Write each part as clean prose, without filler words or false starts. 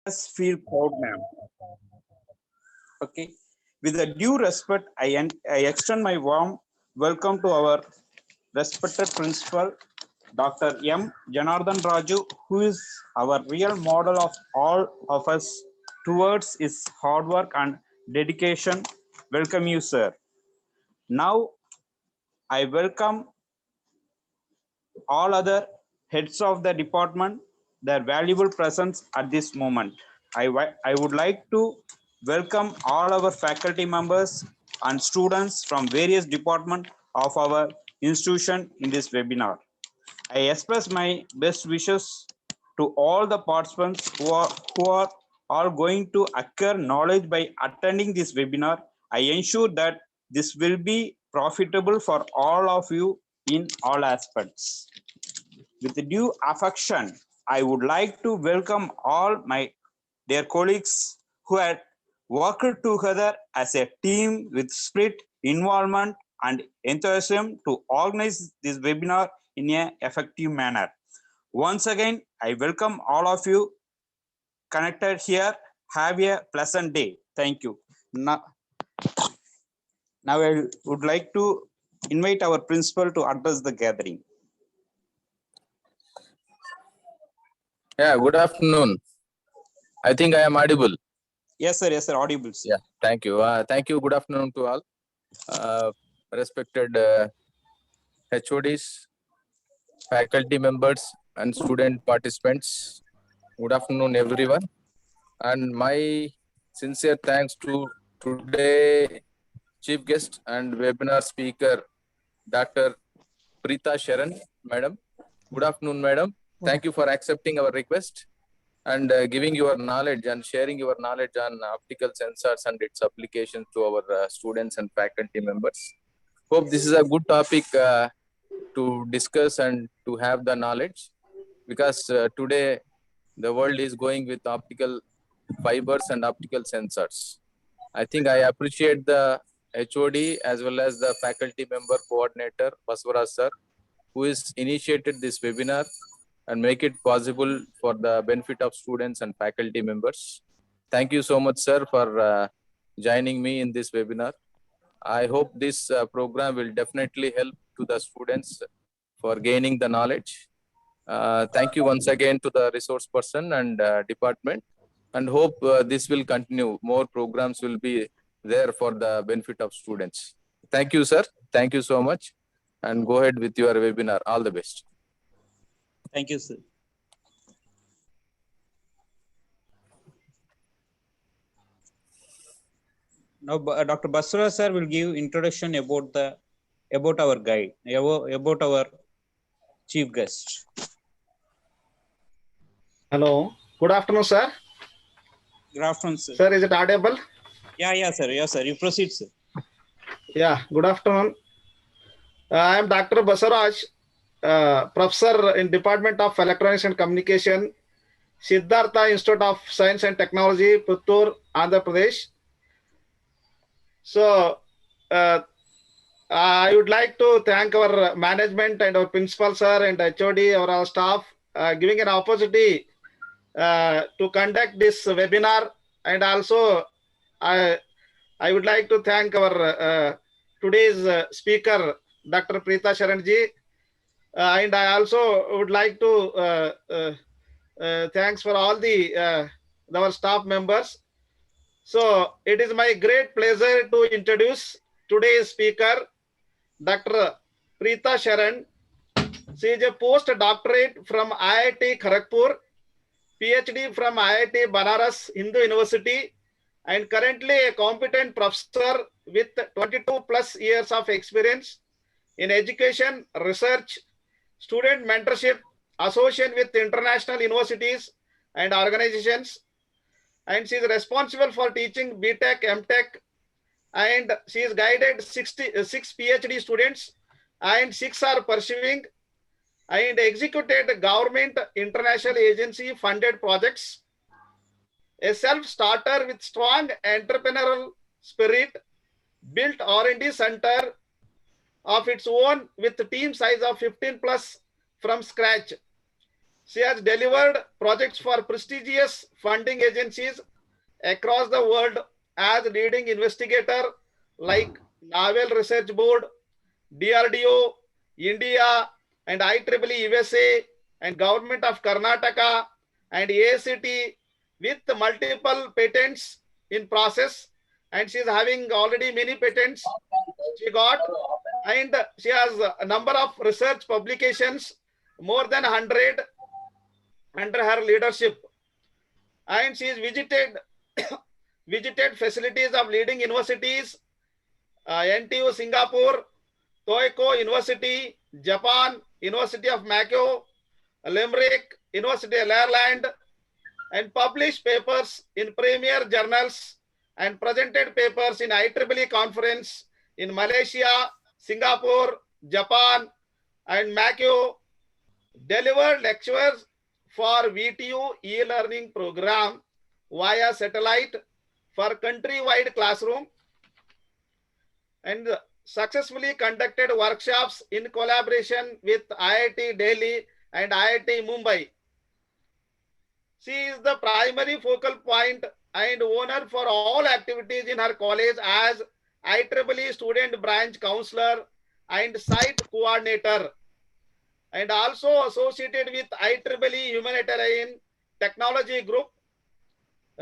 us feel proud, ma'am. Okay. With a due respect, I extend my warm welcome to our respected principal, Dr. M. Janardhan Raju, who is our real model of all of us towards his hard work and dedication. Welcome you, sir. Now, I welcome all other heads of the department, their valuable presence at this moment. I would like to welcome all our faculty members and students from various departments of our institution in this webinar. I express my best wishes to all the participants who are all going to acquire knowledge by attending this webinar. I ensure that this will be profitable for all of you in all aspects. With due affection, I would like to welcome all my dear colleagues who had worked together as a team with spirit, involvement, and enthusiasm to organize this webinar in an effective manner. Once again, I welcome all of you connected here. Have a pleasant day. Thank you. Now I would like to invite our principal to address the gathering. Yeah, good afternoon. I think I am audible. Yes, sir. Yes, sir. Audible. Sir. Yeah, thank you. Thank you. Good afternoon to all. Respected HODs, faculty members, and student participants. Good afternoon, everyone. And my sincere thanks to today chief guest and webinar speaker, Dr. Preeta Sharan, madam. Good afternoon, madam. Thank you for accepting our request and giving your knowledge and sharing your knowledge on optical sensors and its applications to our students and faculty members. Hope this is a good topic to discuss and to have the knowledge, because today the world is going with optical fibers and optical sensors. I think I appreciate the HOD as well as the faculty member coordinator, Baswaraj sir, who is initiated this webinar and make it possible for the benefit of students and faculty members. Thank you so much, sir, for joining me in this webinar. I hope this program will definitely help to the students for gaining the knowledge. Thank you once again to the resource person and department, and hope this will continue. More programs will be there for the benefit of students. Thank you, sir. Thank you so much. And go ahead with your webinar. All the best. Thank you, sir. Now, Dr. Basra sir will give introduction about our guide, about our chief guest. Hello. Good afternoon, sir. Good afternoon, sir. Sir, is it audible? Yeah, sir. Yes, sir. You proceed, sir. Yeah. Good afternoon. I am Dr. Basaraj, professor in Department of Electronics and Communication, Siddhartha Institute of Science and Technology, Puttur, Andhra Pradesh. So, I would like to thank our management and our principal sir and HOD, our staff, giving an opportunity to conduct this webinar. And also, I would like to thank our today's speaker, Dr. Preeta Sharanji. And I also would like to thanks for all our staff members. So it is my great pleasure to introduce today's speaker, Dr. Preeta Sharan. She is a postdoctorate from IIT Kharagpur, PhD from IIT Banaras Hindu University, and currently a competent professor with 22 plus years of experience in education, research, student mentorship, association with international universities and organizations. And she is responsible for teaching BTech, MTech, and she has guided 6 PhD students, and 6 are pursuing, and executed government international agency funded projects. A self-starter with strong entrepreneurial spirit, built R&D center of its own with team size of 15 plus from scratch. She has delivered projects for prestigious funding agencies across the world as leading investigator like Naval Research Board, DRDO, India, and IEEE USA, and Government of Karnataka, and ACT with multiple patents in process. And she is having already many patents she got, and she has a number of research publications, more than 100 under her leadership. And she has visited facilities of leading universities, NTU Singapore, Toeko University, Japan, University of Macau, Limerick, University of Ireland, and published papers in premier journals and presented papers in IEEE conference in Malaysia, Singapore, Japan, and Macau, delivered lectures for VTU e-learning program via satellite for countrywide classroom, and successfully conducted workshops in collaboration with IIT Delhi and IIT Mumbai. She is the primary focal point and owner for all activities in her college as IEEE student branch counselor and site coordinator, and also associated with IEEE Humanitarian Technology Group.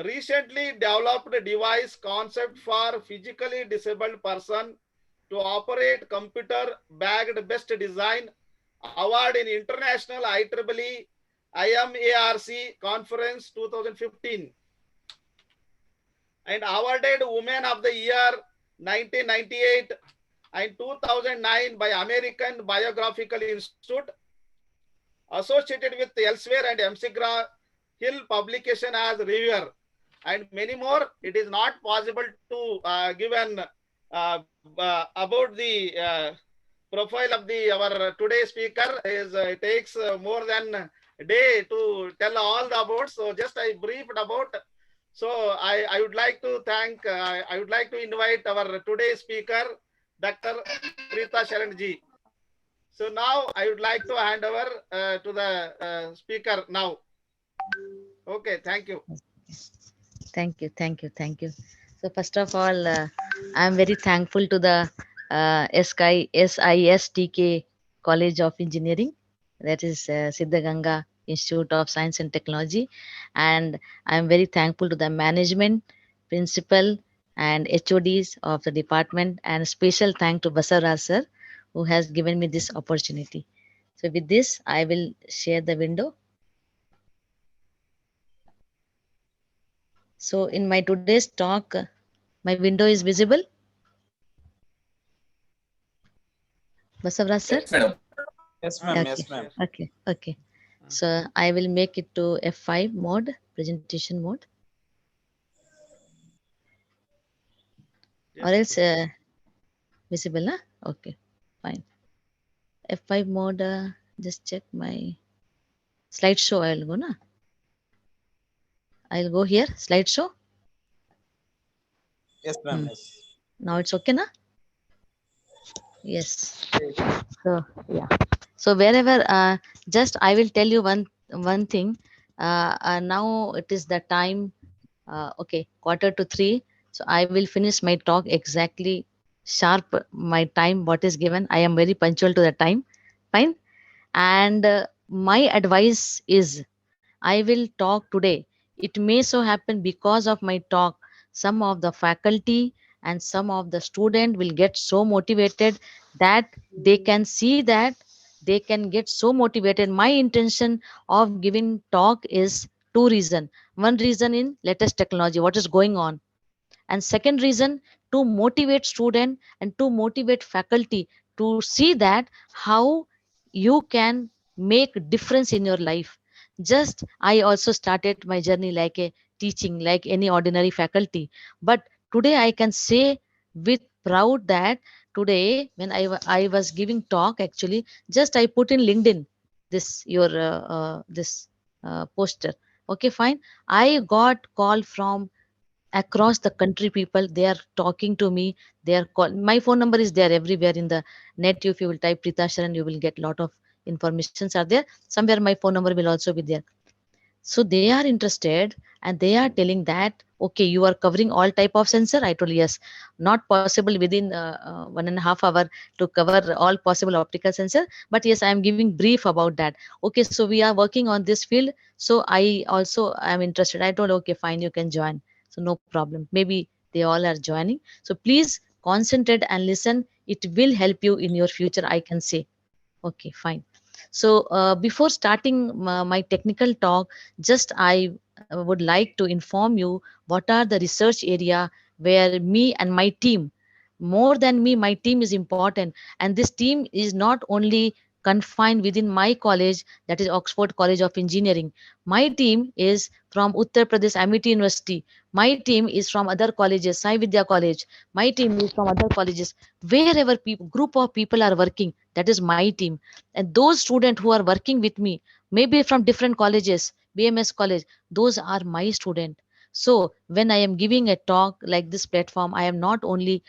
Recently developed device concept for physically disabled person to operate computer bagged best design award in international IEEE IMARC conference 2015, and awarded Women of the Year 1998 and 2009 by American Biographical Institute, associated with Elsewhere and McGraw Hill publication as reviewer, and many more. It is not possible to give an about the profile of the our today's speaker. Is it takes more than a day to tell all the about. So just I briefed about. So I would like to thank. I would like to invite our today's speaker, Dr. Preeta Sharan ji. So now I would like to hand over to the speaker now. Okay, thank you. Thank you, thank you, thank you. So first of all, I'm very thankful to the SISTK College of Engineering, that is Siddhaganga Institute of Science and Technology, and I'm very thankful to the management, principal, and HODs of the department, and special thank to Basaraj sir, who has given me this opportunity. So with this, I will share the window. So in my today's talk, my window is visible. Basavraj sir? Yes, madam. Yes, ma'am. Okay. Yes, ma'am. Okay. So I will make it to F5 mode, presentation mode. Or else visible, huh? Okay, fine. F5 mode, just check my slideshow. I'll go, na? I'll go here, slideshow. Yes, ma'am. Yes. Now it's okay, na? Yes. So yeah. So wherever, just I will tell you one thing. Now it is the time. Okay, 2:45. So I will finish my talk exactly sharp my time what is given. I am very punctual to the time. Fine. And my advice is I will talk today. It may so happen because of my talk, some of the faculty and some of the student will get so motivated that they can see that they can get so motivated. My intention of giving talk is two reason. One reason in latest technology, what is going on, and second reason to motivate student and to motivate faculty to see that how you can make difference in your life. Just I also started my journey like a teaching like any ordinary faculty, but today I can say with proud that today when I was giving talk, actually just I put in LinkedIn this your this poster. Okay, fine. I got call from across the country. People, they are talking to me, they are call my phone number is there everywhere in the net. If you will type Preeta Sharan, you will get lot of informations are there. Somewhere my phone number will also be there. So they are interested and they are telling that, okay, you are covering all type of sensor. I told yes, not possible within 1.5 hours to cover all possible optical sensor. But yes, I am giving brief about that. Okay, so we are working on this field. So I also am interested. I told, okay, fine, you can join. So no problem. Maybe they all are joining. So please concentrate and listen. It will help you in your future, I can say. Okay, fine. So before starting my technical talk, just I would like to inform you what are the research area where me and my team, more than me, my team is important. And this team is not only confined within my college, that is Oxford College of Engineering. My team is from Uttar Pradesh Amity University. My team is from other colleges, Sai Vidya College. My team is from other colleges. Wherever people, group of people are working, that is my team. And those students who are working with me, maybe from different colleges, BMS college, those are my students. So when I am giving a talk like this platform, I am not only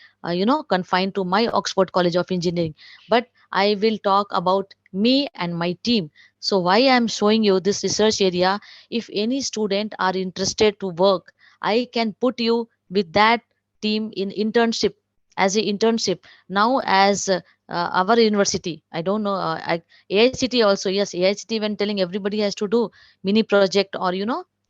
confined to my Oxford College of Engineering, but I will talk about me and my team. So why I am showing you this research area? If any student are interested to work, I can put you with that team in internship, as a internship. Now as our university, I don't know, AICT also, yes, AICT, when telling everybody has to do mini project or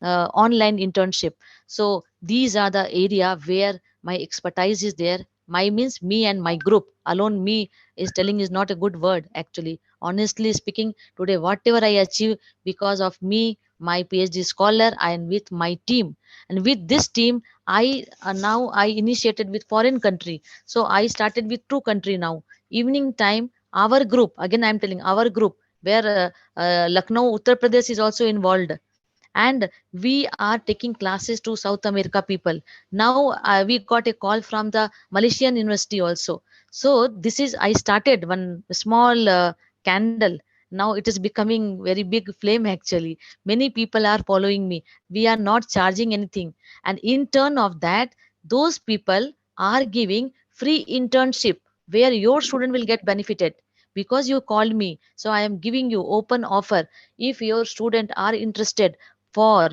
online internship. So these are the area where my expertise is there. My means me and my group. Alone me is telling is not a good word actually. Honestly speaking, today whatever I achieve because of me, my PhD scholar, and with my team. And with this team, I now I initiated with foreign country. So I started with two country now. Evening time, our group, again I am telling our group, where Lucknow, Uttar Pradesh is also involved, and we are taking classes to South America people. Now we got a call from the Malaysian university also. So this is, I started one small candle. Now it is becoming very big flame actually. Many people are following me. We are not charging anything, and in turn of that, those people are giving free internship where your student will get benefited because you called me. So I am giving you open offer. If your student are interested for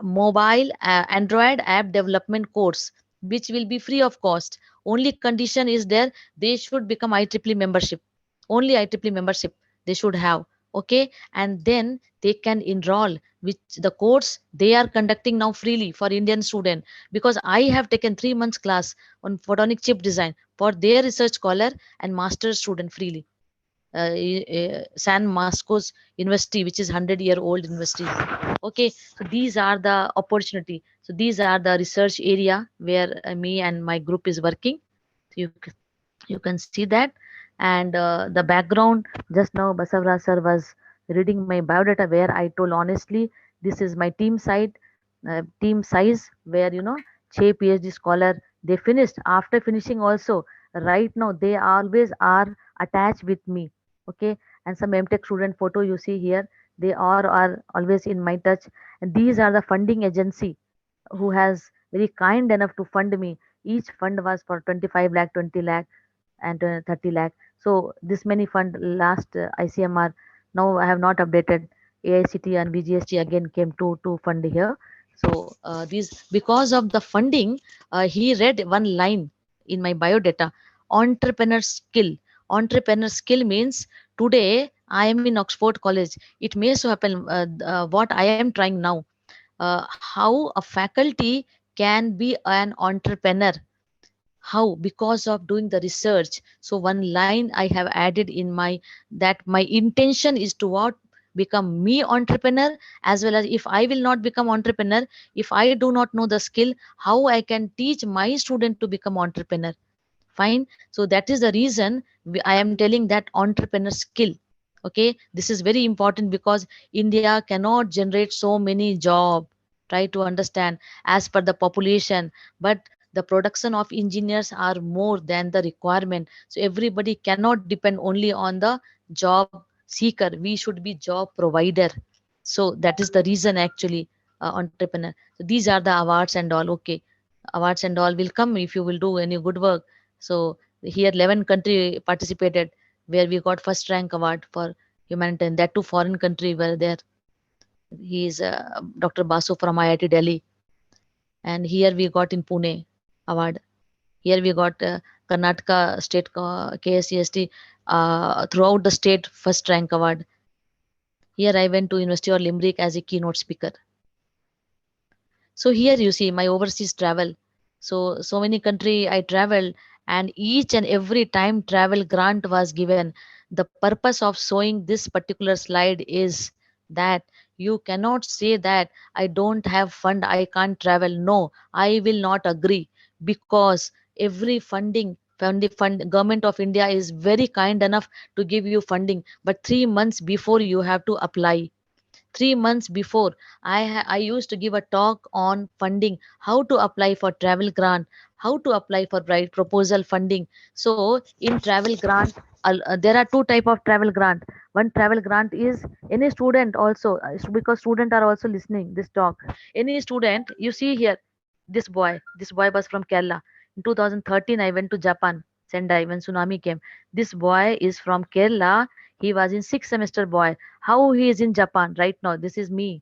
mobile Android app development course, which will be free of cost. Only condition is there, they should become IEEE membership. Only IEEE membership they should have. Okay, and then they can enroll which the course they are conducting now freely for Indian student, because I have taken 3 months class on photonic chip design for their research scholar and master student freely. San Marcos University, which is 100-year-old university. Okay, so these are the opportunity. So these are the research area where me and my group is working. So you can see that. And the background, just now Basavraj sir was reading my biodata where I told honestly, this is my team side, team size, where Che PhD scholar, they finished. After finishing also, right now they always are attached with me. Okay, and some MTech student photo you see here, they are always in my touch. And these are the funding agency who has very kind enough to fund me. Each fund was for 25 lakh, 20 lakh, and 30 lakh. So this many fund last ICMR. Now I have not updated. AICT and BGST again came to fund here. So these, because of the funding, he read one line in my biodata: entrepreneur skill. Entrepreneur skill means today I am in Oxford College. It may so happen what I am trying now. How a faculty can be an entrepreneur. How? Because of doing the research. So one line I have added in my, that my intention is to what, become me entrepreneur. As well as if I will not become entrepreneur, if I do not know the skill, how I can teach my student to become entrepreneur. Fine. So that is the reason I am telling that entrepreneur skill. Okay, this is very important because India cannot generate so many job. Try to understand, as per the population, but the production of engineers are more than the requirement. So everybody cannot depend only on the job seeker. We should be job provider. So that is the reason actually, entrepreneur. So these are the awards and all. Okay, awards and all will come if you will do any good work. So here 11 country participated, where we got first rank award for humanitarian. That two foreign country were there. He is Dr. Basu from IIT Delhi, and here we got in Pune award. Here we got Karnataka State KSCST throughout the state first rank award. Here I went to University of Limerick as a keynote speaker. So here you see my overseas travel. So many country I traveled, and each and every time travel grant was given. The purpose of showing this particular slide is that you cannot say that I don't have fund, I can't travel. No, I will not agree, because every fund government of India is very kind enough to give you funding, but 3 months before you have to apply. 3 months before, I used to give a talk on funding, how to apply for travel grant, how to apply for right proposal funding. So in travel grant, there are two type of travel grant. One travel grant is any student also, because student are also listening this talk. Any student, you see here, this boy was from Kerala. In 2013 I went to Japan, Sendai, when tsunami came. This boy is from Kerala. He was in sixth semester boy. How he is in Japan right now? This is me.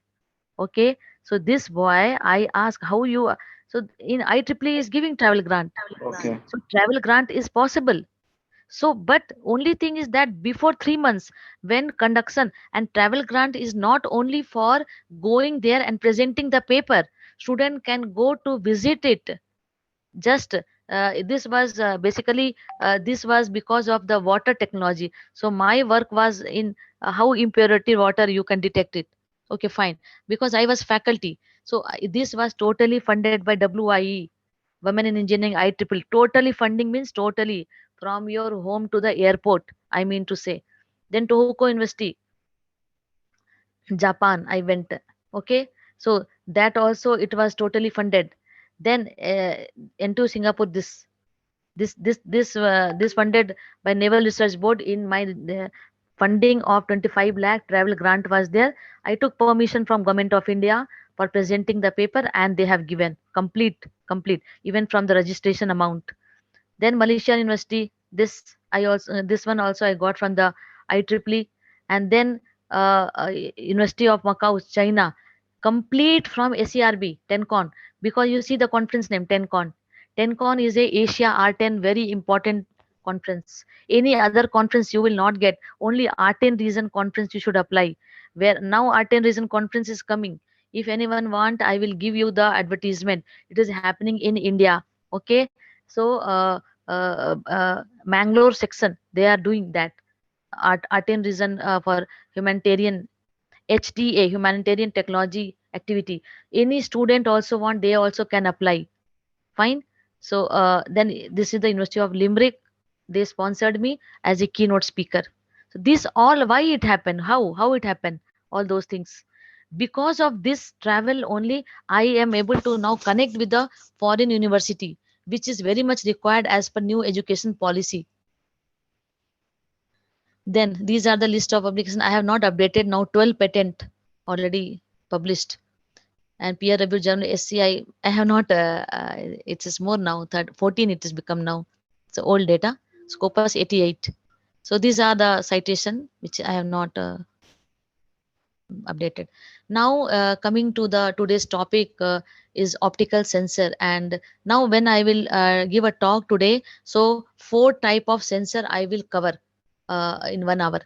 Okay, so this boy, I ask how you. So in IEEE is giving travel grant. Okay. So travel grant is possible. So, but only thing is that before 3 months, when conduction and travel grant is not only for going there and presenting the paper, student can go to visit it. Just this was basically this was because of the water technology. So my work was in how impurity water you can detect it. Okay, fine, because I was faculty. So this was totally funded by WIE, women in engineering IEEE. Totally funding means totally from your home to the airport, I mean to say. Then Tohoku University, Japan, I went. Okay, so that also it was totally funded. Then into Singapore, this funded by Naval Research Board. In my funding of 25 lakh travel grant was there. I took permission from Government of India for presenting the paper, and they have given complete, even from the registration amount. Then Malaysian University, this one also I got from the IEEE. And then University of Macau, China, complete from SERB, TENCON, because you see the conference name TENCON. TENCON is a Asia R10 very important conference. Any other conference you will not get. Only R10 region conference you should apply. Where now R10 region conference is coming. If anyone want, I will give you the advertisement. It is happening in India. Okay, so Mangalore section they are doing that. Art reason for humanitarian HTA, humanitarian technology activity. Any student also want, they also can apply. Fine. So then this is the University of Limerick. They sponsored me as a keynote speaker. So this all why it happened, how it happened, all those things. Because of this travel only, I am able to now connect with the foreign university, which is very much required as per new education policy. Then these are the list of publications. I have not updated now. 12 patent already published, and peer review journal SCI. I have not. It is more now. 14 it has become now. It's old data. Scopus 88. So these are the citation which I have not updated. Now coming to the today's topic is optical sensor. And now when I will give a talk today, so four type of sensor I will cover in 1 hour.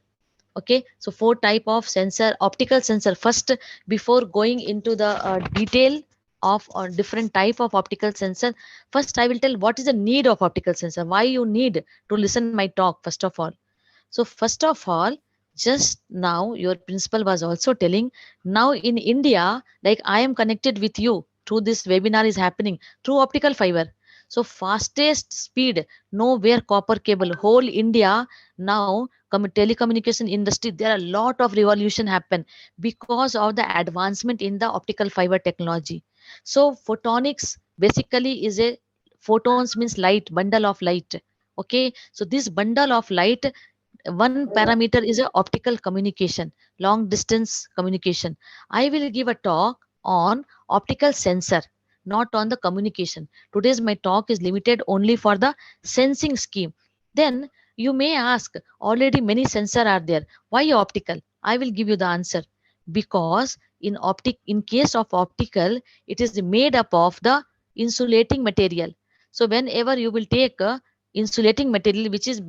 Okay, so four type of sensor, optical sensor. First, before going into the detail of different type of optical sensor, first I will tell what is the need of optical sensor, why you need to listen my talk first of all. So first of all, just now your principal was also telling, now in India, like I am connected with you through this webinar is happening through optical fiber. So fastest speed, nowhere copper cable, whole India now telecommunication industry, there are a lot of revolution happen because of the advancement in the optical fiber technology. So photonics basically is a photons means light, bundle of light. Okay, so this bundle of light, one parameter is a optical communication, long distance communication. I will give a talk on optical sensor, not on the communication. Today's my talk is limited only for the sensing scheme. Then You may ask, already many sensor are there. Why optical? I will give you the answer. Because in case of optical, it is made up of the insulating material. So whenever you will take a insulating material which is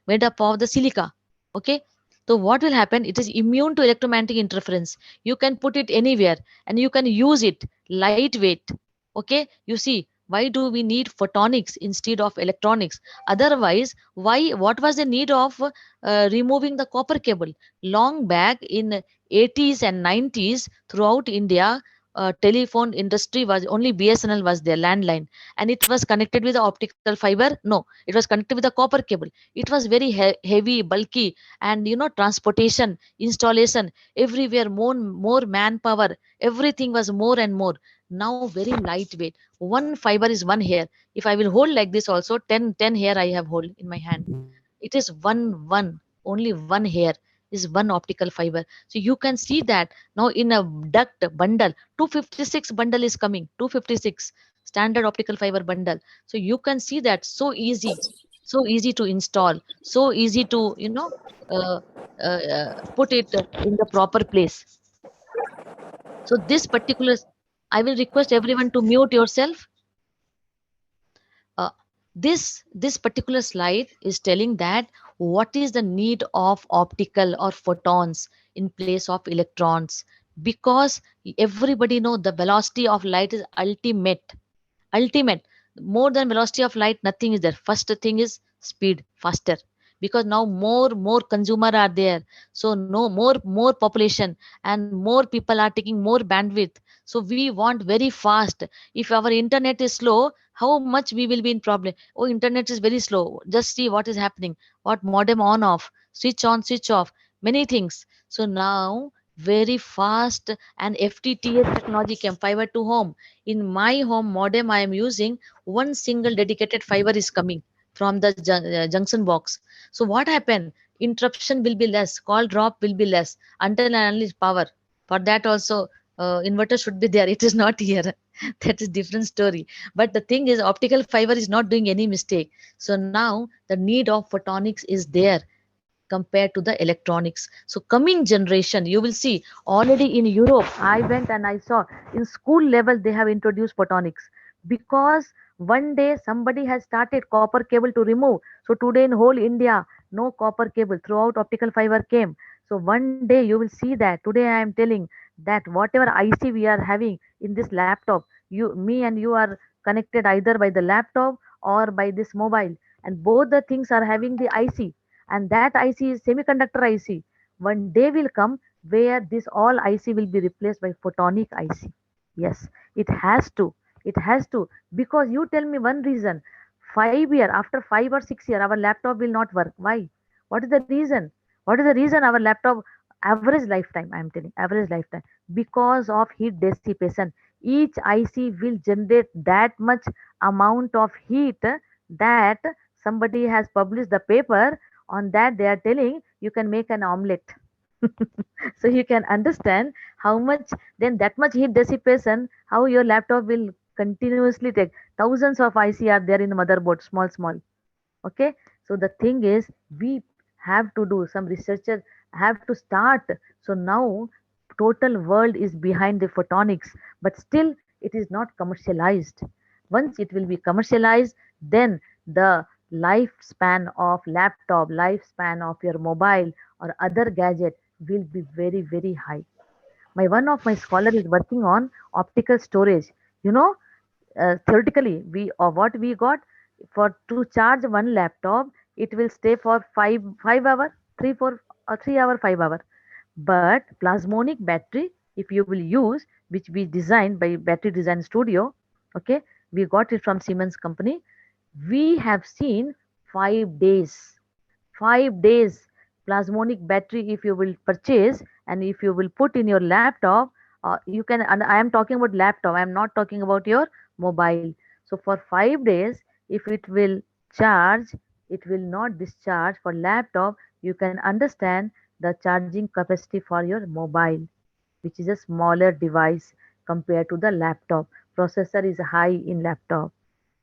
made up of the silica, okay. So what will happen? It is immune to electromagnetic interference. You can put it anywhere and you can use it lightweight. Okay, you see, why do we need photonics instead of electronics? Otherwise, why? What was the need of removing the copper cable? Long back in 80s and 90s, throughout India, telephone industry was only BSNL was there, landline, and it was connected with the optical fiber. No, it was connected with the copper cable. It was very heavy, bulky, and transportation, installation everywhere, more manpower. Everything was more and more. Now very lightweight. One fiber is one hair. If I will hold like this also, 10 hair I have hold in my hand. It is one, only one hair is one optical fiber. So you can see that now in a duct bundle, 256 bundle is coming, 256 standard optical fiber bundle. So you can see that so easy to install, so easy to uh, put it in the proper place. So this particular, I will request everyone to mute yourself. uh, this particular slide is telling that what is the need of optical or photons in place of electrons, because everybody know the velocity of light is ultimate. More than velocity of light, nothing is there. First thing is speed, faster, because now more consumer are there. So no more population, and more people are taking more bandwidth. So we want very fast. If our internet is slow, how much we will be in problem? Oh, internet is very slow, just see what is happening. What modem on off, switch on, switch off, many things. So now very fast, and FTTH technology came, fiber to home. In my home modem I am using, one single dedicated fiber is coming from the junction box. So what happened? Interruption will be less, call drop will be less, until and unless power. For that also, inverter should be there. It is not here. That is different story. But the thing is, optical fiber is not doing any mistake. So now the need of photonics is there compared to the electronics. So coming generation, you will see already in Europe. I went and I saw in school level they have introduced photonics, because one day somebody has started copper cable to remove. So today in whole India, no copper cable, throughout optical fiber came. So one day you will see that. Today I am telling that whatever IC we are having in this laptop, me and you are connected either by the laptop or by this mobile, and both the things are having the IC, and that IC is semiconductor IC. One day will come where this all IC will be replaced by photonic IC. Yes, it has to. It has to. Because you tell me one reason. 5 year, after 5 or 6 year, our laptop will not work. Why? What is the reason? What is the reason our laptop average lifetime? I am telling average lifetime, because of heat dissipation. Each IC will generate that much amount of heat that somebody has published the paper on that. They are telling you can make an omelette. So you can understand how much, then that much heat dissipation, how your laptop will continuously take. Thousands of IC are there in the motherboard, small. Okay, so the thing is, we have to do some researcher have to start. So now total world is behind the photonics, but still it is not commercialized. Once it will be commercialized, then the lifespan of laptop, lifespan of your mobile or other gadget will be very high. One of my scholar is working on optical storage. You know, theoretically we, or what we got, for to charge one laptop, it will stay for 5 hour, 3 4 or 3 hour, 5 hour. But plasmonic battery, if you will use, which we designed by battery design studio, okay, we got it from Siemens company. We have seen 5 days, 5 days plasmonic battery. If you will purchase and if you will put in your laptop, you can, and I am talking about laptop, I am not talking about your mobile. So for 5 days, if it will charge, it will not discharge. For laptop, you can understand the charging capacity for your mobile, which is a smaller device compared to the laptop. Processor is high in laptop.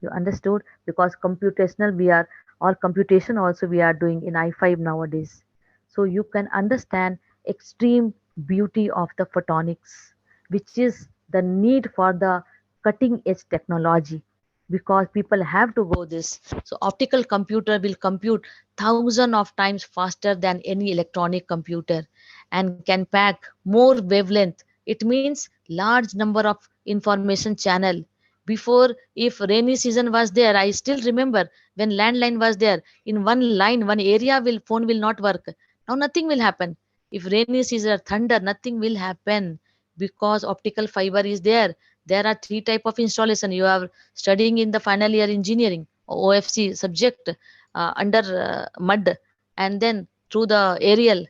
You understood? Because computational, we are or computation also we are doing in I5 nowadays. So you can understand extreme beauty of the photonics, which is the need for the cutting edge technology, because people have to go this. So optical computer will compute thousand of times faster than any electronic computer and can pack more wavelength. It means large number of information channel. Before, if rainy season was there, I still remember when landline was there, in one line, one area will phone will not work. Now nothing will happen. If rainy season, thunder, nothing will happen, because optical fiber is there. There are three type of installation. You are studying in the final year engineering, OFC subject, under mud, and then through the aerial,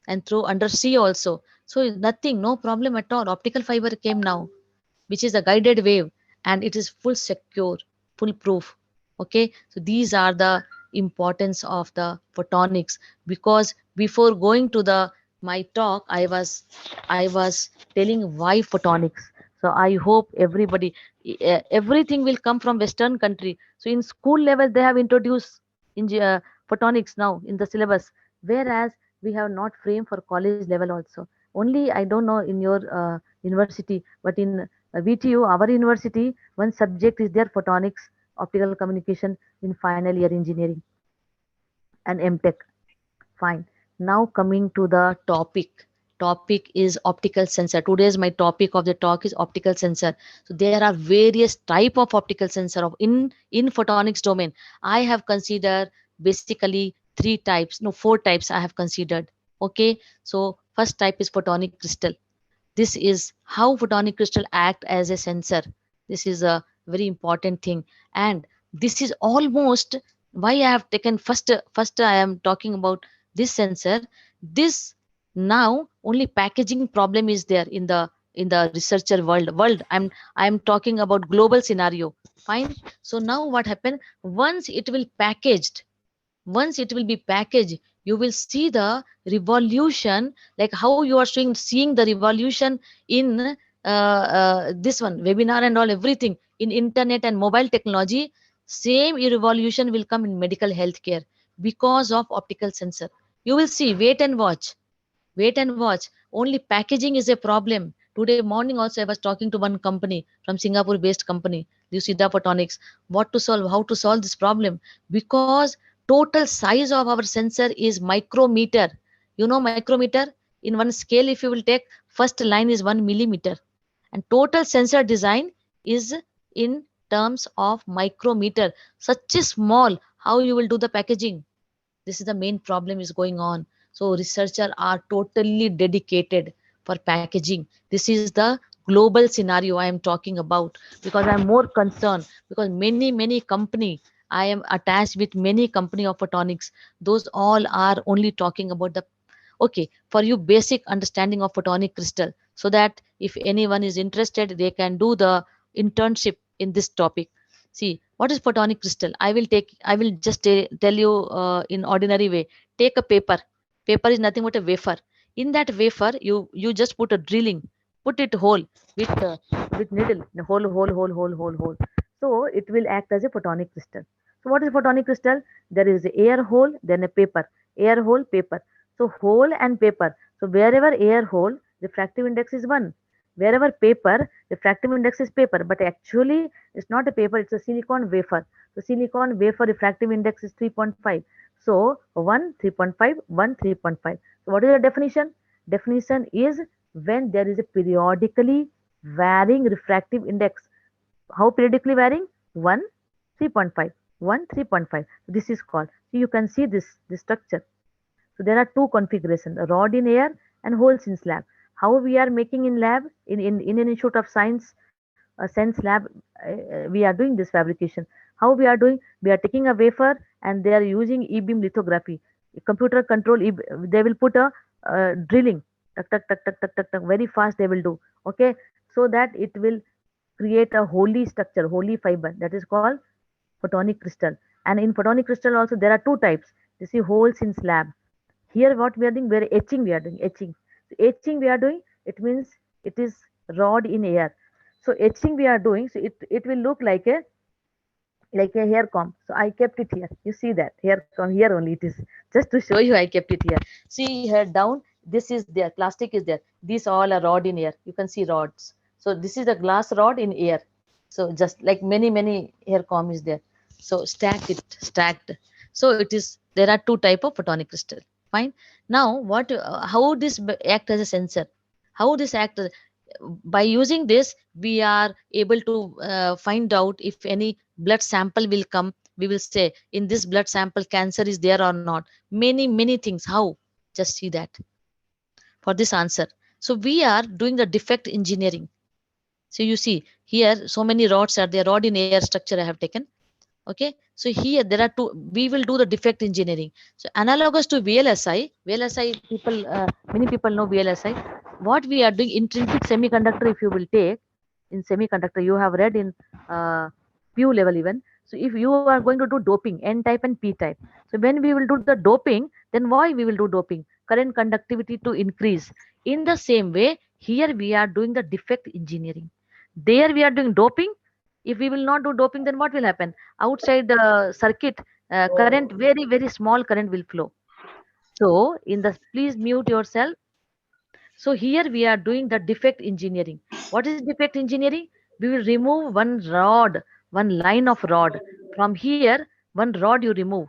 and through undersea also. So nothing, no problem at all. Optical fiber came now, which is a guided wave, and it is full secure, full proof. Okay, so these are the importance of the photonics. Because before going to the my talk, I was telling why photonics. So I hope everybody, everything will come from Western country. So in school level, they have introduced in photonics now in the syllabus, whereas we have not framed for college level also. Only I don't know in your university, but in VTU, our university, one subject is there photonics, optical communication in final year engineering and MTech. Fine. Now coming to the topic. Topic is optical sensor. Today's my topic of the talk is optical sensor. So there are various type of optical sensor of in photonics domain. I have considered basically three types, no, four types I have considered. Okay. So first type is photonic crystal. This is how photonic crystal act as a sensor. This is a very important thing, and this is almost why I have taken first I am talking about this sensor. This now only packaging problem is there in the researcher world. I'm talking about global scenario. Fine. So now what happened, once it will packaged, once it will be packaged, you will see the revolution, like how you are seeing the revolution in this one webinar and all, everything in internet and mobile technology. Same revolution will come in medical healthcare because of optical sensor. You will see, wait and watch. Wait and watch. Only packaging is a problem. Today morning also I was talking to one company from Singapore based company, Lucida Photonics, what to solve, how to solve this problem. Because total size of our sensor is micrometer. You know micrometer? In one scale, if you will take, first line is 1 millimeter. And total sensor design is in terms of micrometer. Such a small, how you will do the packaging? This is the main problem is going on. So researchers are totally dedicated for packaging. This is the global scenario I am talking about, because I am more concerned, because many company, I am attached with many company of photonics. Those all are only talking about the, okay, for you basic understanding of photonic crystal, so that if anyone is interested, they can do the internship in this topic. See, what is photonic crystal? I will just tell you in ordinary way. Take a paper. Paper is nothing but a wafer. In that wafer, you just put a drilling, put it hole with needle, hole. So it will act as a photonic crystal. So what is photonic crystal? There is a air hole, then a paper, air hole, paper. So hole and paper. So wherever air hole, refractive index is 1. Wherever paper, refractive index is paper. But actually, it's not a paper, it's a silicon wafer. So silicon wafer refractive index is 3.5. So 1, 3.5, 1, 3.5. So what is the definition? Definition is when there is a periodically varying refractive index. How periodically varying? 1, 3.5, 1, 3.5. This is called. So you can see this structure. So there are two configurations, rod in air and holes in slab. How we are making in lab, in an Institute of Science, Sense lab, we are doing this fabrication. How we are doing? We are taking a wafer and they are using e-beam lithography. Computer control, they will put a drilling, tuck, tuck, tuck, tuck, tuck, tuck, tuck, very fast they will do. Okay, so that it will create a holy structure, holy fiber, that is called photonic crystal. And in photonic crystal also there are two types. You see holes in slab. Here what we are doing, we are etching, we are doing etching. So etching we are doing, it means it is rod in air. So etching we are doing, so it will look like a like a hair comb. So I kept it here. You see that hair comb here only it is. Just to show you, I kept it here. See here down, this is there, plastic is there. These all are rod in air. You can see rods. So this is a glass rod in air. So just like many hair comb is there. So stacked. So it is, there are two type of photonic crystal. Fine. Now what, how this act as a sensor? How this act? By using this, we are able to find out if any blood sample will come. We will say in this blood sample cancer is there or not. Many things. How? Just see that for this answer. So we are doing the defect engineering. So you see here, so many rods are there. Rod in air structure I have taken. Okay, so here there are two. We will do the defect engineering. So analogous to VLSI people, many people know VLSI. What we are doing, intrinsic semiconductor, if you will take in semiconductor, you have read in PU level even. So if you are going to do doping, N type and P type. So when we will do the doping, then why we will do doping? Current conductivity to increase. In the same way, here we are doing the defect engineering. There we are doing doping. If we will not do doping, then what will happen? Outside the circuit, current, very small current will flow. So in the, please mute yourself. So here we are doing the defect engineering. What is defect engineering? We will remove one rod, one line of rod. From here, one rod you remove.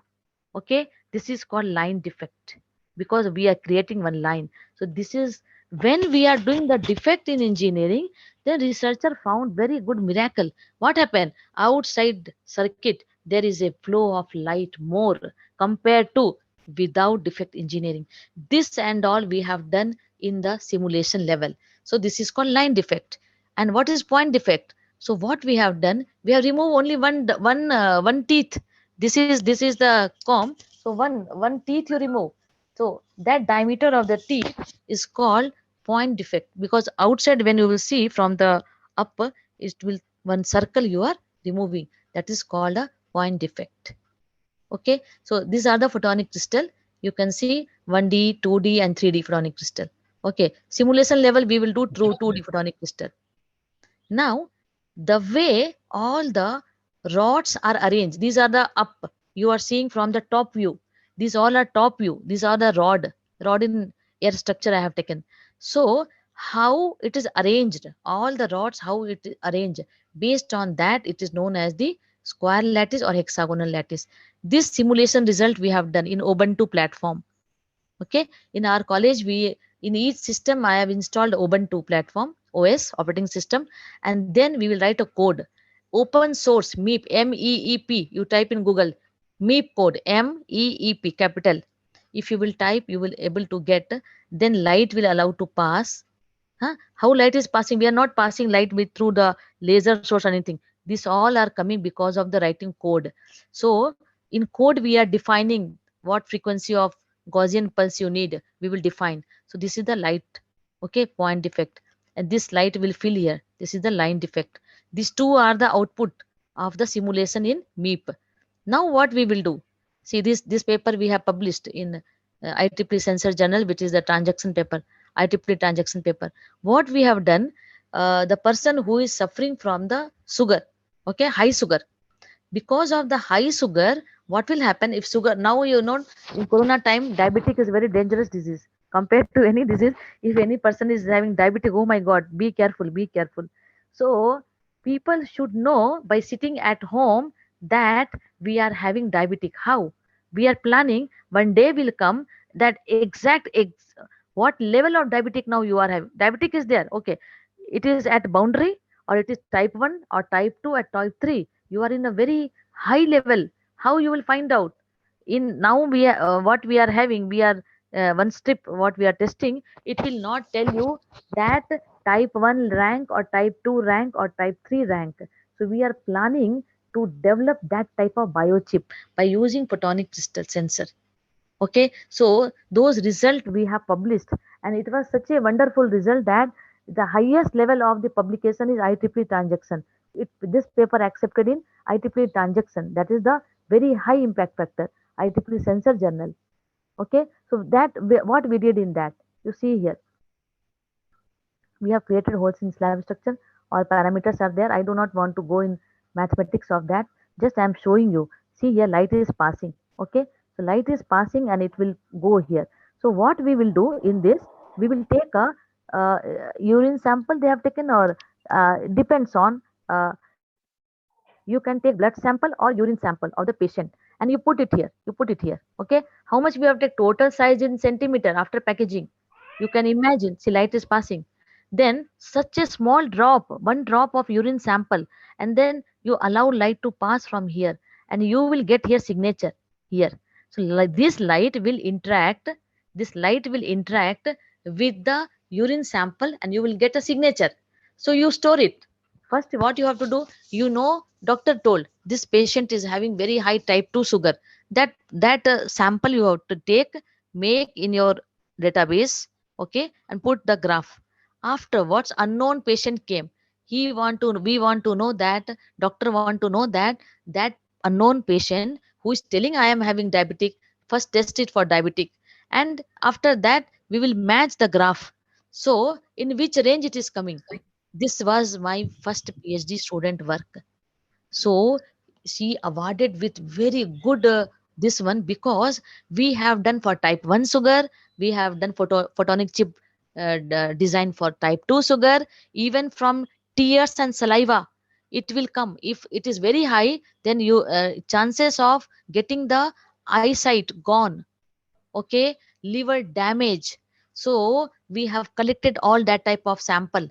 Okay, this is called line defect because we are creating one line. So this is when we are doing the defect in engineering, the researcher found very good miracle. What happened? Outside circuit, there is a flow of light more compared to without defect engineering. This and all we have done in the simulation level. So this is called line defect. And what is point defect? So what we have done, we have removed only one teeth. This is the comb. So one teeth you remove. So that diameter of the teeth is called point defect, because outside when you will see from the upper, it will one circle you are removing. That is called a point defect. Okay, so these are the photonic crystal. You can see 1D, 2D, and 3D photonic crystal. Okay, simulation level we will do through 2D photonic crystal. Now, the way all the rods are arranged, these are the up. You are seeing from the top view. These all are top view. These are the rod in air structure I have taken. So, how it is arranged, all the rods, how it is arranged. Based on that, it is known as the square lattice or hexagonal lattice. This simulation result we have done in Ubuntu platform. Okay, in our college, we in each system I have installed Ubuntu platform OS operating system, and then we will write a code. Open source MEEP, MEEP. You type in Google MEEP code, MEEP capital. If you will type, you will able to get. Then light will allow to pass. Huh? How light is passing? We are not passing light with through the laser source or anything. These all are coming because of the writing code. So in code we are defining what frequency of Gaussian pulse you need. We will define. So this is the light. Okay, point defect, and this light will fill here. This is the line defect. These two are the output of the simulation in MEEP. Now what we will do? See this paper we have published in IEEE Sensor Journal, which is the transaction paper, IEEE transaction paper. What we have done, the person who is suffering from the sugar, okay, high sugar, because of the high sugar, what will happen if sugar, now you know, in corona time diabetic is very dangerous disease compared to any disease. If any person is having diabetic, oh my god, be careful. So people should know by sitting at home that we are having diabetic. How we are planning, one day will come that what level of diabetic now you are having. Diabetic is there, okay, it is at boundary, or it is type 1 or type 2 at type 3. You are in a very high level. How you will find out? In now we are, what we are having, we are one strip what we are testing, it will not tell you that type 1 rank or type 2 rank or type 3 rank. So we are planning to develop that type of biochip by using photonic crystal sensor. Okay, so those results we have published, and it was such a wonderful result that the highest level of the publication is IEEE transaction. This paper accepted in IEEE transaction, that is the very high impact factor, IEEE sensor journal. Okay, so what we did in that, you see here, we have created holes in slab structure. All parameters are there. I do not want to go in mathematics of that. Just I am showing you. See here, light is passing. Okay, so light is passing and it will go here. So what we will do in this, we will take a urine sample they have taken, or depends on, you can take blood sample or urine sample of the patient, and you put it here. You put it here. Okay, how much we have take total size in centimeter after packaging? You can imagine. See, light is passing. Then such a small drop, one drop of urine sample, and then you allow light to pass from here, and you will get here signature here. So like this light will interact, this light will interact with the urine sample, and you will get a signature. So you store it. First, what you have to do, doctor told this patient is having very high type 2 sugar. That sample you have to take, make in your database, okay, and put the graph. Afterwards, unknown patient came. We want to know that, doctor want to know that that unknown patient who is telling I am having diabetic, first test it for diabetic, and after that we will match the graph. So in which range it is coming? This was my first PhD student work. So she awarded with very good this one, because we have done for type 1 sugar, we have done photonic chip design for type 2 sugar, even from tears and saliva it will come. If it is very high, then you chances of getting the eyesight gone, okay, liver damage. So we have collected all that type of sample,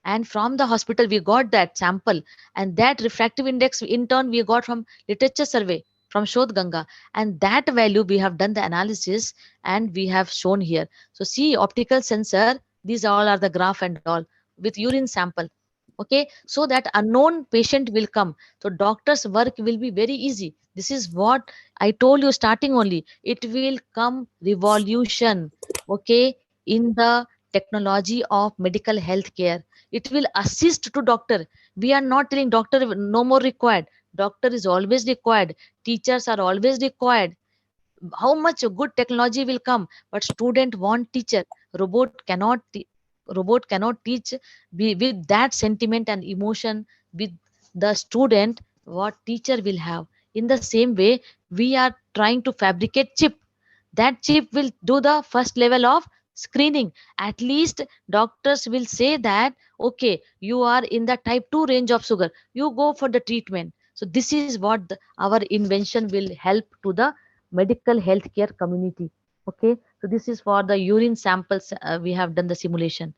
and from the hospital we got that sample, and that refractive index in turn we got from literature survey from Shodh Ganga, and that value we have done the analysis and we have shown here. So see, optical sensor, these all are the graph and all with urine sample. Okay, so that unknown patient will come, so doctor's work will be very easy. This is what I told you starting only, it will come revolution, okay, in the technology of medical healthcare. It will assist to doctor. We are not telling doctor no more required. Doctor is always required, teachers are always required. How much good technology will come, but student want teacher. Robot cannot teach with that sentiment and emotion with the student what teacher will have. In the same way, we are trying to fabricate chip. That chip will do the first level of screening. At least doctors will say that, okay, you are in the type 2 range of sugar, you go for the treatment. So this is what our invention will help to the medical healthcare community. Okay, so this is for the urine samples, we have done the simulation,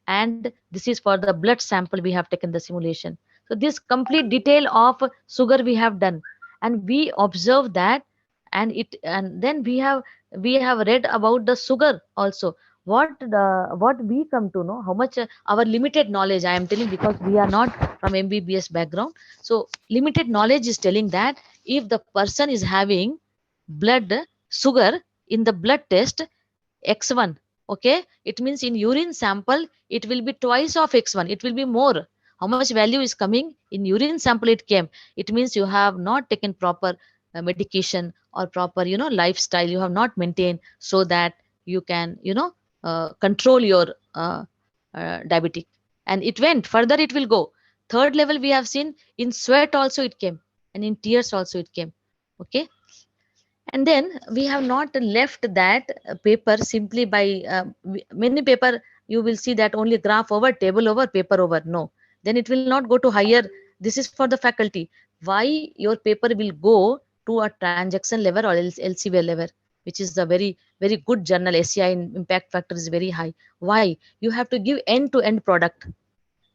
and this is for the blood sample we have taken the simulation. So this complete detail of sugar we have done, and we observe that, and then we have read about the sugar also. What we come to know, how much our limited knowledge, I am telling, because we are not from MBBS background. So limited knowledge is telling that if the person is having blood sugar in the blood test x1, okay, it means in urine sample it will be twice of x1, it will be more. How much value is coming in urine sample it came? It means you have not taken proper medication or proper lifestyle you have not maintained, so that you can control your diabetic. And it went further, it will go third level. We have seen in sweat also it came, and in tears also it came. Okay, and then we have not left that paper simply by many paper. You will see that only graph over, table over, paper over, no, then it will not go to higher. This is for the faculty. Why your paper will go to a transaction level or LCV level, which is the very good journal. SCI impact factor is very high. Why? You have to give end to end product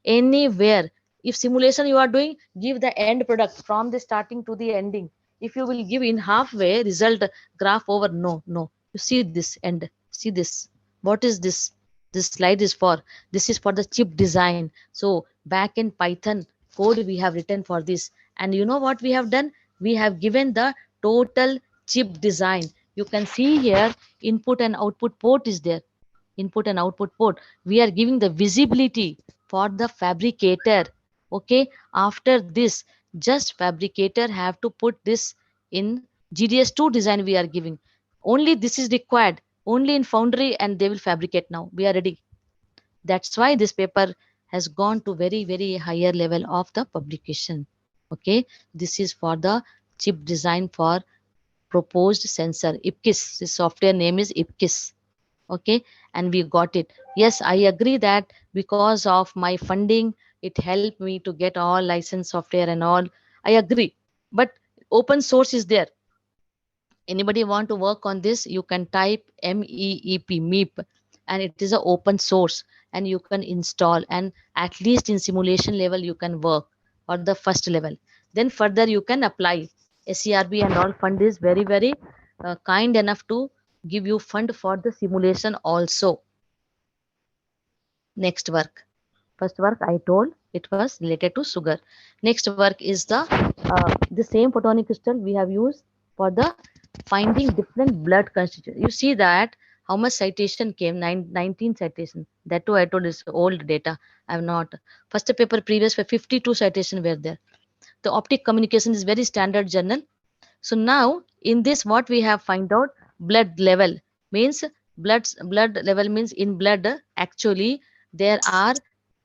anywhere. If simulation you are doing, give the end product from the starting to the ending. If you will give in halfway result graph over, no, no. You see this end, see this. What is this? This slide is for, this is for the chip design. So back in Python code we have written for this. And you know what we have done? We have given the total chip design. You can see here, input and output port is there. Input and output port, we are giving the visibility for the fabricator. Okay, after this, just fabricator have to put this in GDS2 design. We are giving only, this is required only in foundry, and they will fabricate. Now we are ready. That's why this paper has gone to very higher level of the publication. Okay, this is for the chip design for proposed sensor IPKIS. The software name is IPKIS. Okay, and we got it. Yes, I agree that because of my funding, it helped me to get all licensed software and all. I agree, but open source is there. Anybody want to work on this, you can type meep, and it is a open source, and you can install, and at least in simulation level you can work, or the first level. Then further you can apply. SERB and all fund is very very kind enough to give you fund for the simulation also. Next work. First work I told it was related to sugar. Next work is the same photonic crystal we have used for the finding different blood constituents. You see that how much citation came, 19 citation. That too I told is old data. I have not. First paper previous for 52 citation were there. The optic communication is very standard journal. So now in this what we have find out, blood level means blood level means in blood actually there are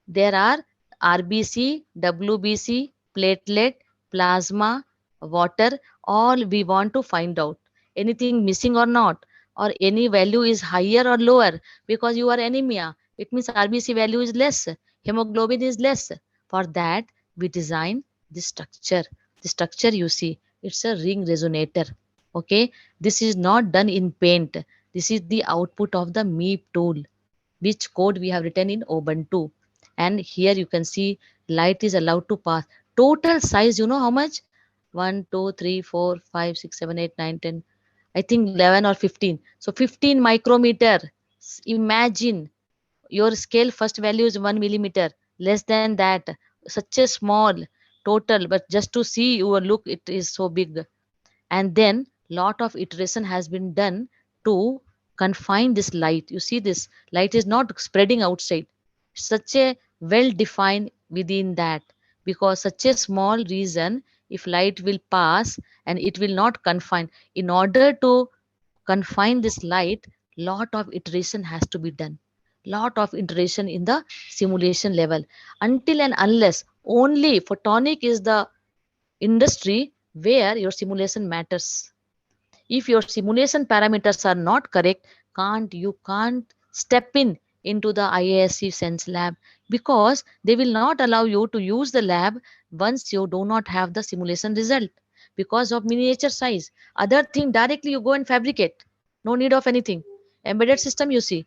there are RBC, WBC, platelet, plasma, water, all we want to find out. Anything missing or not, or any value is higher or lower because you are anemia. It means RBC value is less, hemoglobin is less. For that, we design the structure. The structure you see, it's a ring resonator. Okay, this is not done in paint. This is the output of the MEEP tool, which code we have written in Ubuntu. And here you can see light is allowed to pass. Total size, you know how much? 1, 2, 3, 4, 5, 6, 7, 8, 9, 10. I think 11 or 15. So 15 micrometer. Imagine your scale first value is 1 millimeter. Less than that. Such a small total. But just to see your look, it is so big. And then lot of iteration has been done to confine this light. You see this light is not spreading outside, such a well defined within that, because such a small region if light will pass and it will not confine. In order to confine this light, lot of iteration has to be done, lot of iteration in the simulation level, until and unless only photonic is the industry where your simulation matters. If your simulation parameters are not correct, you can't step in into the IISc sense lab, because they will not allow you to use the lab once you do not have the simulation result because of miniature size. Other thing directly you go and fabricate, no need of anything. Embedded system you see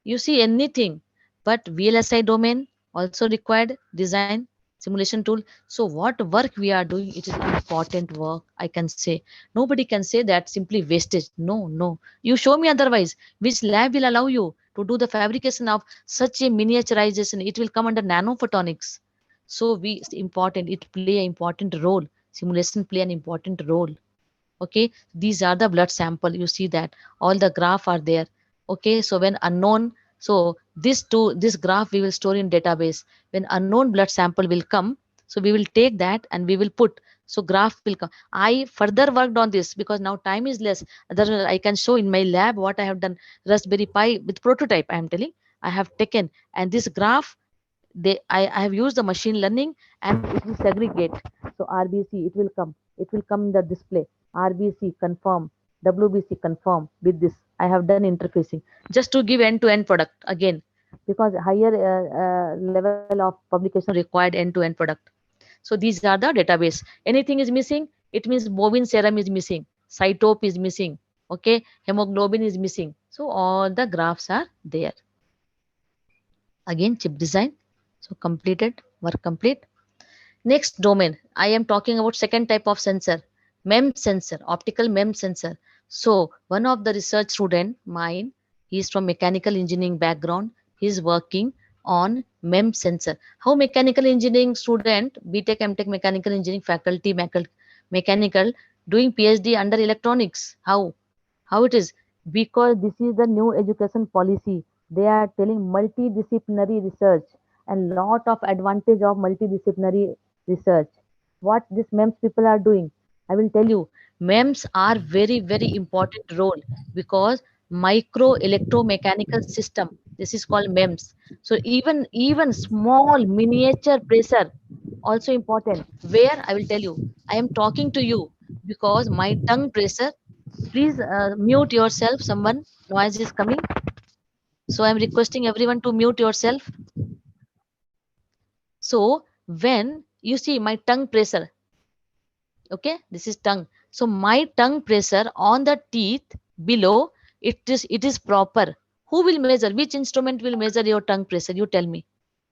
anything, but VLSI domain also required design simulation tool. So what work we are doing, it is important work, I can say. Nobody can say that simply wastage. No, no, you show me otherwise. Which lab will allow you to do the fabrication of such a miniaturization? It will come under nanophotonics. So we important, it play an important role. Simulation play an important role. Okay, these are the blood sample. You see that all the graph are there. Okay, so when unknown, so this graph we will store in database. When unknown blood sample will come, so we will take that and we will put, so graph will come. I further worked on this because now time is less. Otherwise I can show in my lab what I have done. Raspberry Pi with prototype, I am telling, I have taken, and this graph, I have used the machine learning and it will segregate. So RBC, it will come in the display. RBC confirm, WBC confirm. With this I have done interfacing just to give end to end product again, because higher level of publication required end to end product. So these are the database. Anything is missing, it means bovine serum is missing, cytope is missing, okay, hemoglobin is missing. So all the graphs are there. Again chip design, so completed, work complete. Next domain, I am talking about second type of sensor, MEM sensor, optical MEM sensor. So one of the research student mine, he is from mechanical engineering background, he is working on MEM sensor. How mechanical engineering student, BTech MTech mechanical engineering faculty, mechanical doing PhD under electronics? How it is? Because this is the new education policy. They are telling multidisciplinary research and lot of advantage of multidisciplinary research. What these MEMS people are doing, I will tell you. MEMS are very very important role, because micro electromechanical system, this is called MEMS. So even small miniature pressure, also important. Where I will tell you, I am talking to you because my tongue pressure. Please mute yourself. Someone noise is coming. So I'm requesting everyone to mute yourself. So when you see my tongue pressure, okay, this is tongue. So my tongue pressure on the teeth below, it is proper. Who will measure? Which instrument will measure your tongue pressure? You tell me.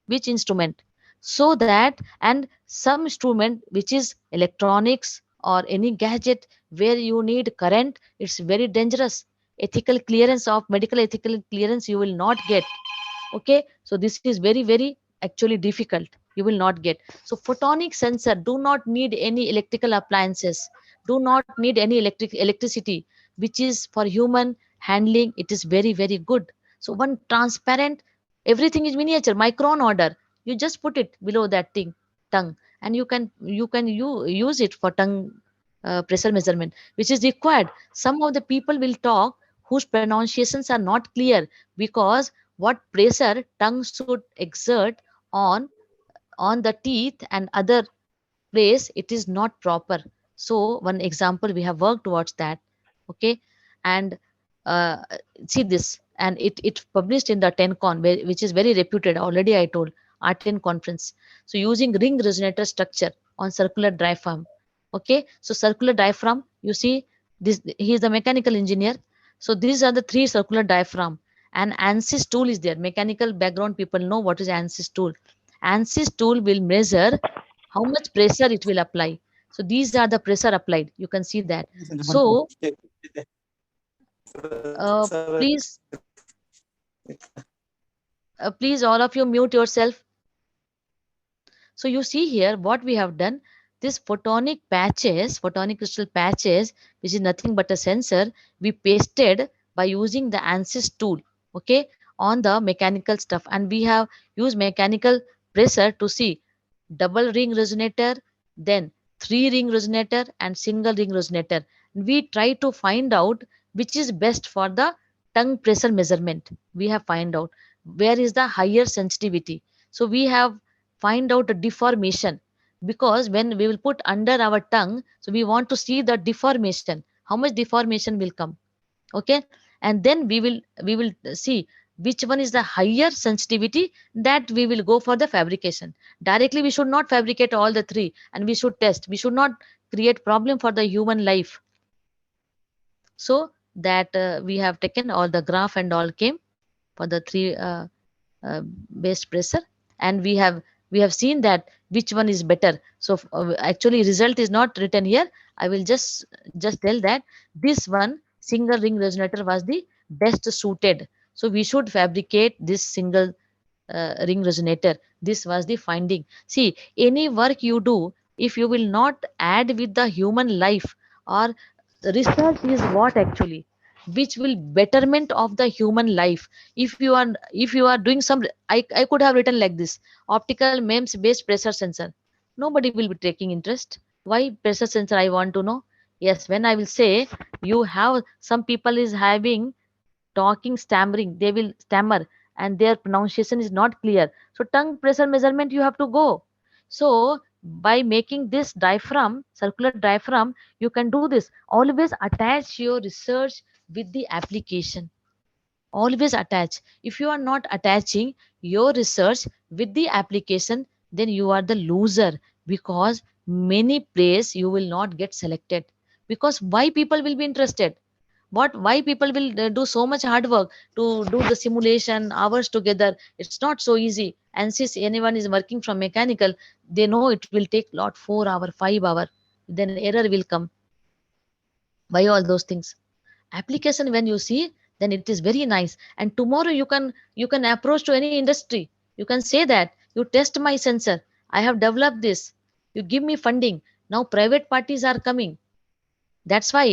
Which instrument? So that, and some instrument which is electronics or any gadget where you need current, it's very dangerous. Ethical clearance of medical ethical clearance you will not get. Okay, so this is very very actually difficult, you will not get. So photonic sensor do not need any electrical appliances, do not need any electricity, which is for human handling, it is very very good. So one transparent, everything is miniature micron order, you just put it below that thing, tongue, and you use it for tongue pressure measurement, which is required. Some of the people will talk whose pronunciations are not clear, because what pressure tongue should exert on on the teeth and other place, it is not proper. So one example we have worked towards that. Okay, and uh, see this, and it published in the 10con, which is very reputed, already I told, R10 conference. So using ring resonator structure on circular diaphragm. Okay, so circular diaphragm, you see this, he is the mechanical engineer. So these are the three circular diaphragm, and ANSYS tool is there. Mechanical background people know what is ANSYS tool. ANSYS tool will measure how much pressure it will apply. So these are the pressure applied, you can see that. So please please all of you mute yourself. So you see here what we have done, this photonic patches, photonic crystal patches, which is nothing but a sensor, we pasted by using the ANSYS tool, okay, on the mechanical stuff. And we have used mechanical pressure to see double ring resonator, then three ring resonator and single ring resonator. We try to find out which is best for the tongue pressure measurement. We have find out where is the higher sensitivity. So we have find out a deformation, because when we will put under our tongue, so we want to see the deformation, how much deformation will come. Okay, and then we will see which one is the higher sensitivity, that we will go for the fabrication. Directly we should not fabricate all the three, and we should test, we should not create problem for the human life. So that we have taken all the graph and all came for the three uh, based pressure, and we have seen that which one is better. So actually result is not written here, I will just tell that this one single ring resonator was the best suited. So we should fabricate this single ring resonator. This was the finding. See, any work you do, if you will not add with the human life, or research is what actually which will betterment of the human life. If you are doing some, I could have written like this: optical MEMS based pressure sensor. Nobody will be taking interest. Why pressure sensor, I want to know. Yes, when I will say, you have some people is having talking stammering, they will stammer, and their pronunciation is not clear. So tongue pressure measurement you have to go. So by making this diaphragm, circular diaphragm, you can do this. Always attach your research with the application. Always attach. If you are not attaching your research with the application, then you are the loser, because many place you will not get selected. Because why people will be interested? Why people will do so much hard work to do the simulation hours together? It's not so easy. And since anyone is working from mechanical, they know it will take lot 4 hour 5 hour, then error will come. Why all those things? Application when you see, then it is very nice. And tomorrow you can approach to any industry, you can say that you test my sensor, I have developed this, you give me funding. Now private parties are coming. That's why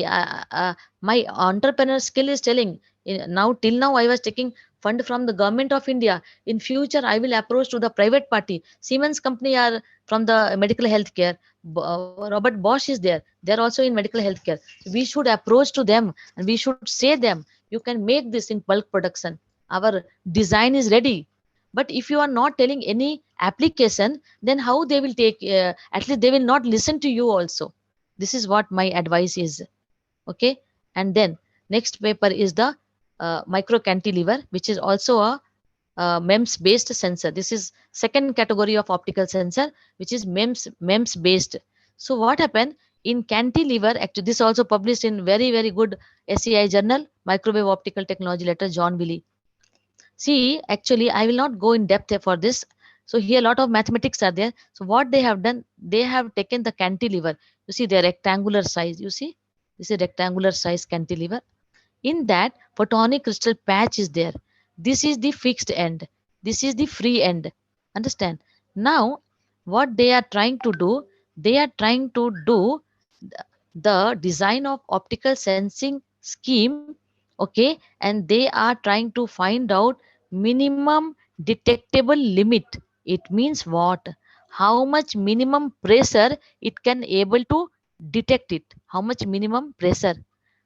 my entrepreneur skill is telling, now till now I was taking fund from the government of India. In future I will approach to the private party. Siemens company are from the medical healthcare. Robert Bosch is there, they're also in medical healthcare. We should approach to them, and we should say them, you can make this in bulk production. Our design is ready. But if you are not telling any application, then how they will take, at least they will not listen to you also. This is what my advice is. Okay. And then next paper is the micro cantilever, which is also a MEMS based sensor. This is second category of optical sensor, which is MEMS based. So what happened in cantilever, actually this also published in very good SEI journal, microwave optical technology letter, John Wiley. See, actually, I will not go in depth for this. So here a lot of mathematics are there. So what they have done, they have taken the cantilever. You see the rectangular size. You see, this is rectangular size cantilever. In that, photonic crystal patch is there. This is the fixed end. This is the free end. Understand? Now, what they are trying to do, they are trying to do the design of optical sensing scheme. Okay, and they are trying to find out minimum detectable limit. It means what? How much minimum pressure it can able to detect it, how much minimum pressure.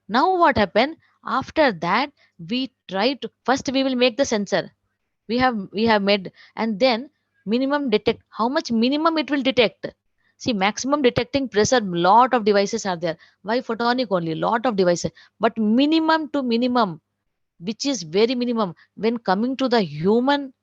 Now what happened? After that, we try to, first we will make the sensor. We have made, and then minimum detect, how much minimum it will detect. See, maximum detecting pressure, lot of devices are there. Why photonic only? Lot of devices. But minimum to minimum, which is very minimum when coming to the human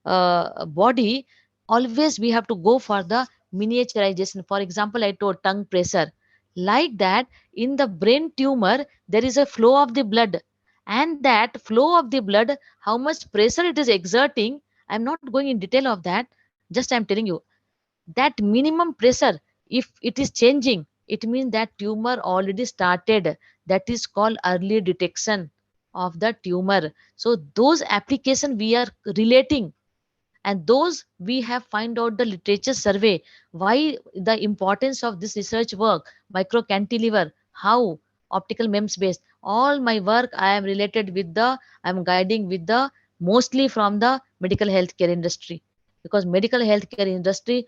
body, always we have to go for the miniaturization. For example, I told tongue pressure. Like that, in the brain tumor, there is a flow of the blood, and that flow of the blood, how much pressure it is exerting, I'm not going in detail of that, just I'm telling you that minimum pressure, if it is changing, it means that tumor already started. That is called early detection of the tumor. So those application we are relating, and those we have find out the literature survey, why the importance of this research work, micro cantilever, how optical MEMS based. All my work I am related with the, I am guiding with the, mostly from the medical healthcare industry. Because medical healthcare industry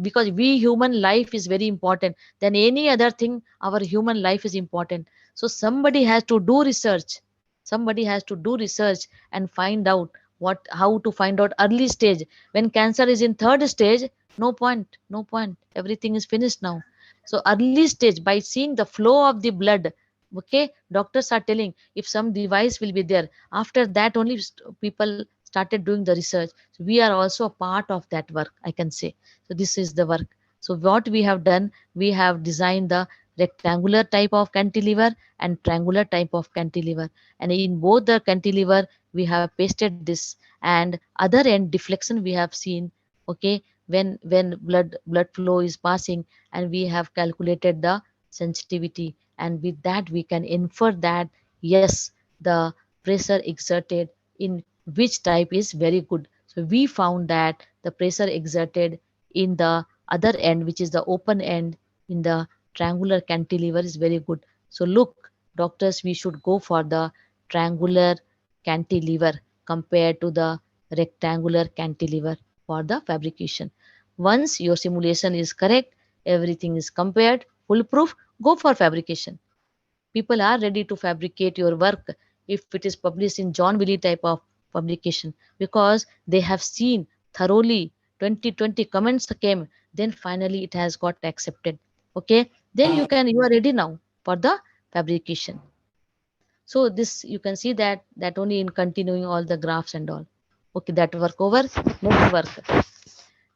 because we human life is very important than any other thing. Our human life is important. So somebody has to do research, somebody has to do research and find out what, how to find out early stage. When cancer is in third stage, no point, no point, everything is finished now. So early stage, by seeing the flow of the blood, okay, doctors are telling if some device will be there, after that only people started doing the research. So we are also a part of that work, I can say. So this is the work. So what we have done, we have designed the rectangular type of cantilever and triangular type of cantilever, and in both the cantilever we have pasted this, and other end deflection we have seen. Okay, when blood flow is passing, and we have calculated the sensitivity, and with that we can infer that yes, the pressure exerted in which type is very good. So we found that the pressure exerted in the other end, which is the open end, in the triangular cantilever is very good. So look, doctors, we should go for the triangular cantilever compared to the rectangular cantilever for the fabrication. Once your simulation is correct, everything is compared, foolproof, go for fabrication. People are ready to fabricate your work if it is published in John Wiley type of publication, because they have seen thoroughly. 2020 comments came, then finally it has got accepted. Okay, then you are ready now for the fabrication. So this you can see that only in continuing all the graphs and all. Okay, that work over. Next work.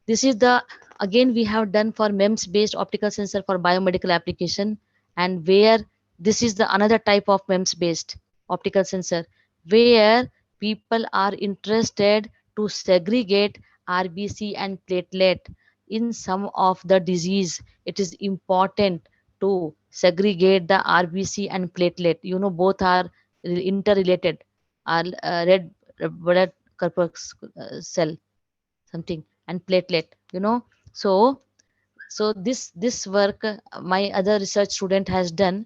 This is the, again we have done for MEMS based optical sensor for biomedical application, and where this is the another type of MEMS based optical sensor, where people are interested to segregate RBC and platelet in some of the disease. It is important to segregate the RBC and platelet. You know, both are interrelated. Are red blood corpuscle cell something and platelet, you know. So this work my other research student has done.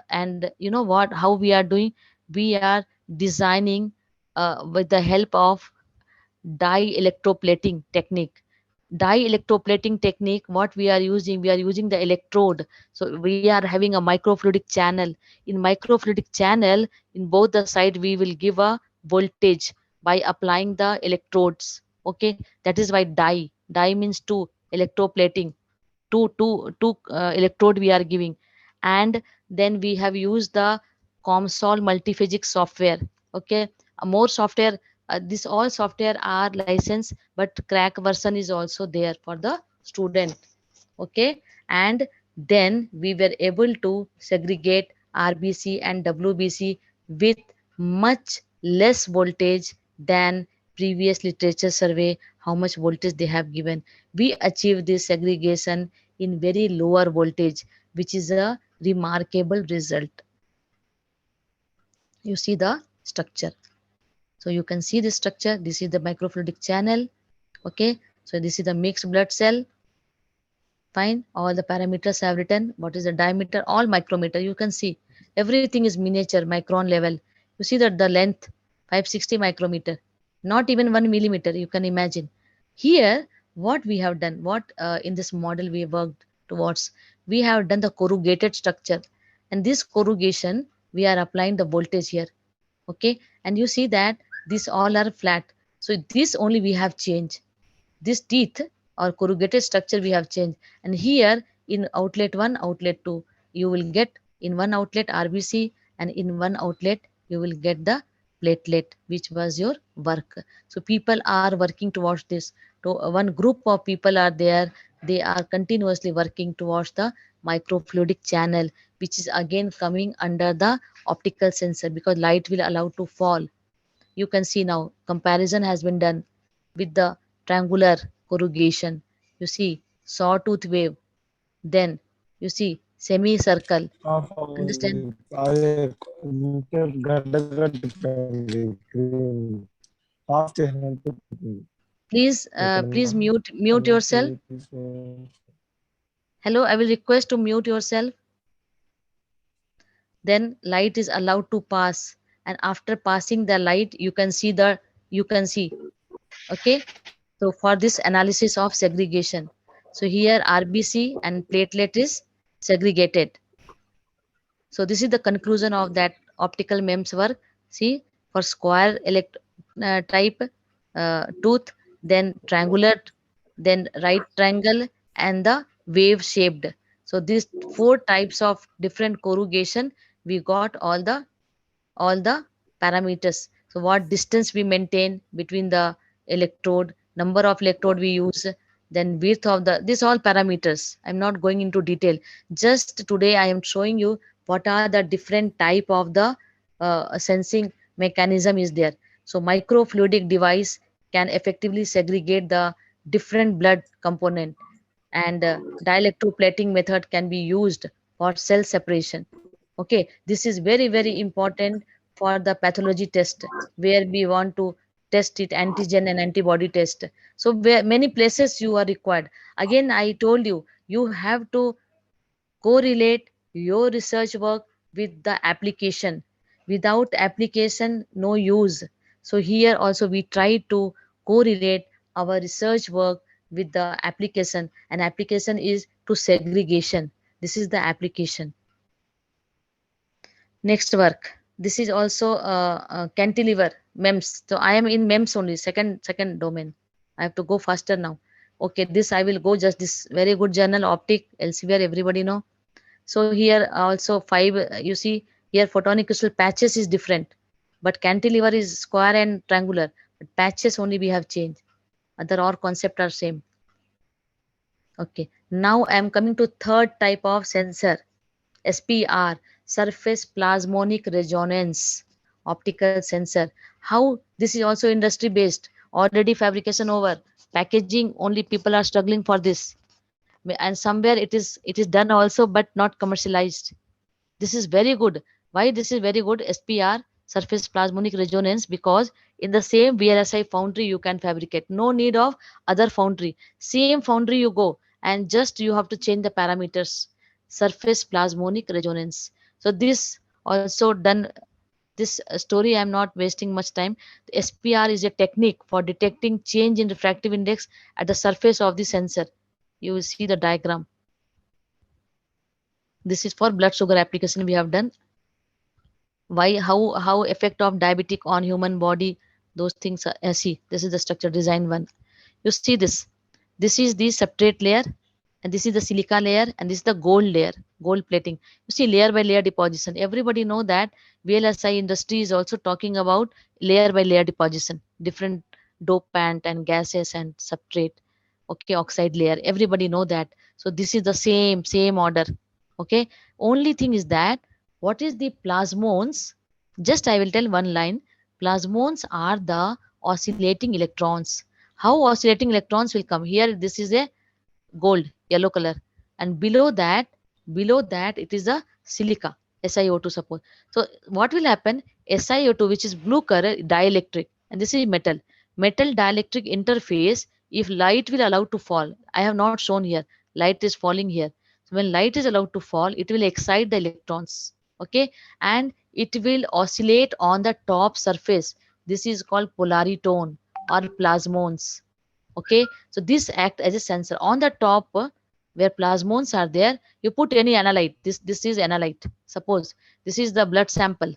And you know what, how we are doing, we are designing with the help of dye electroplating technique. Dye electroplating technique, what we are using the electrode. So we are having a microfluidic channel. In microfluidic channel, in both the side we will give a voltage. by applying the electrodes. Okay, that is why dye means two, electroplating, two electrode we are giving. And then we have used the COMSOL multiphysics software. Okay, more software. This all software are licensed, but crack version is also there for the student. Okay, and then we were able to segregate RBC and WBC with much less voltage than previous literature survey, how much voltage they have given. We achieved this segregation in very lower voltage, which is a remarkable result. You see the structure. So you can see the structure. This is the microfluidic channel. Okay, so this is the mixed blood cell. Fine, all the parameters have written. What is the diameter? All micrometer. You can see everything is miniature, micron level. You see that the length 560 micrometer, not even 1 millimeter. You can imagine. Here, what we have done, what in this model we worked towards, we have done the corrugated structure, and this corrugation we are applying the voltage here. Okay, and you see that these all are flat. So this only we have changed, this teeth or corrugated structure we have changed. And here in outlet 1, outlet 2, you will get in one outlet RBC, and in one outlet you will get the platelet, which was your work. So people are working towards this. So one group of people are there, they are continuously working towards the microfluidic channel, which is again coming under the optical sensor, because light will allow to fall. You can see now comparison has been done with the triangular corrugation. You see sawtooth wave, then you see semicircle. Understand? అదే గడ్డ కట్టిపోయింది of చేసినట్టు Please mute yourself. Hello, I will request to mute yourself. Then light is allowed to pass, and after passing the light, you can see. Okay, so for this analysis of segregation, so here RBC and platelet is segregated. So this is the conclusion of that optical MEMS work. See, for square type tooth, then triangular, then right triangle, and the wave shaped. So these four types of different corrugation, we got all the parameters. So what distance we maintain between the electrode, number of electrode we use, then width of the, this all parameters. I'm not going into detail. Just today I am showing you what are the different type of the sensing mechanism is there. So microfluidic device can effectively segregate the different blood component, and dielectroplating method can be used for cell separation. Okay, this is very very important for the pathology test, where we want to test it, antigen and antibody test. So where many places you are required. Again I told you, you have to correlate your research work with the application. Without application, no use. So here also we try to correlate our research work with the application, and application is to segregation. This is the application. Next work. This is also cantilever MEMS. So I am in MEMS only, second domain. I have to go faster now. Okay, this I will go just this very good journal, optic, Elsevier, everybody know. So here also five, you see here photonic crystal patches is different, but cantilever is square and triangular. But patches only we have changed. Other all concept are same. Okay, now I am coming to third type of sensor, SPR, surface plasmonic resonance optical sensor. How this is also industry based. Already fabrication over. Packaging only people are struggling for this, and somewhere it is done also, but not commercialized. This is very good. Why this is very good? SPR, surface plasmonic resonance, because in the same VLSI foundry you can fabricate. No need of other foundry. Same foundry you go, and just you have to change the parameters. Surface plasmonic resonance. So this also done. This story I'm not wasting much time. The SPR is a technique for detecting change in refractive index at the surface of the sensor. You will see the diagram. This is for blood sugar application we have done. Why, how effect of diabetic on human body, Those things are, see, this is the structure design one. You see this. This is the substrate layer, and this is the silica layer, and this is the gold layer, gold plating. You see layer by layer deposition. Everybody know that VLSI industry is also talking about layer by layer deposition, different dopant and gases and substrate. Okay, oxide layer. Everybody know that. So this is the same order. Okay. Only thing is that what is the plasmons? Just I will tell one line. Plasmons are the oscillating electrons. How oscillating electrons will come here? This is a gold, yellow color, and below that it is a silica, SiO2 suppose. So what will happen? SiO2, which is blue color, dielectric, and this is metal dielectric interface. If light will allow to fall, I have not shown here, light is falling here. So when light is allowed to fall, it will excite the electrons. Okay, and it will oscillate on the top surface. This is called polaritone or plasmons. Okay, so this act as a sensor on the top, where plasmons are there. You put any analyte. This is analyte. Suppose this is the blood sample.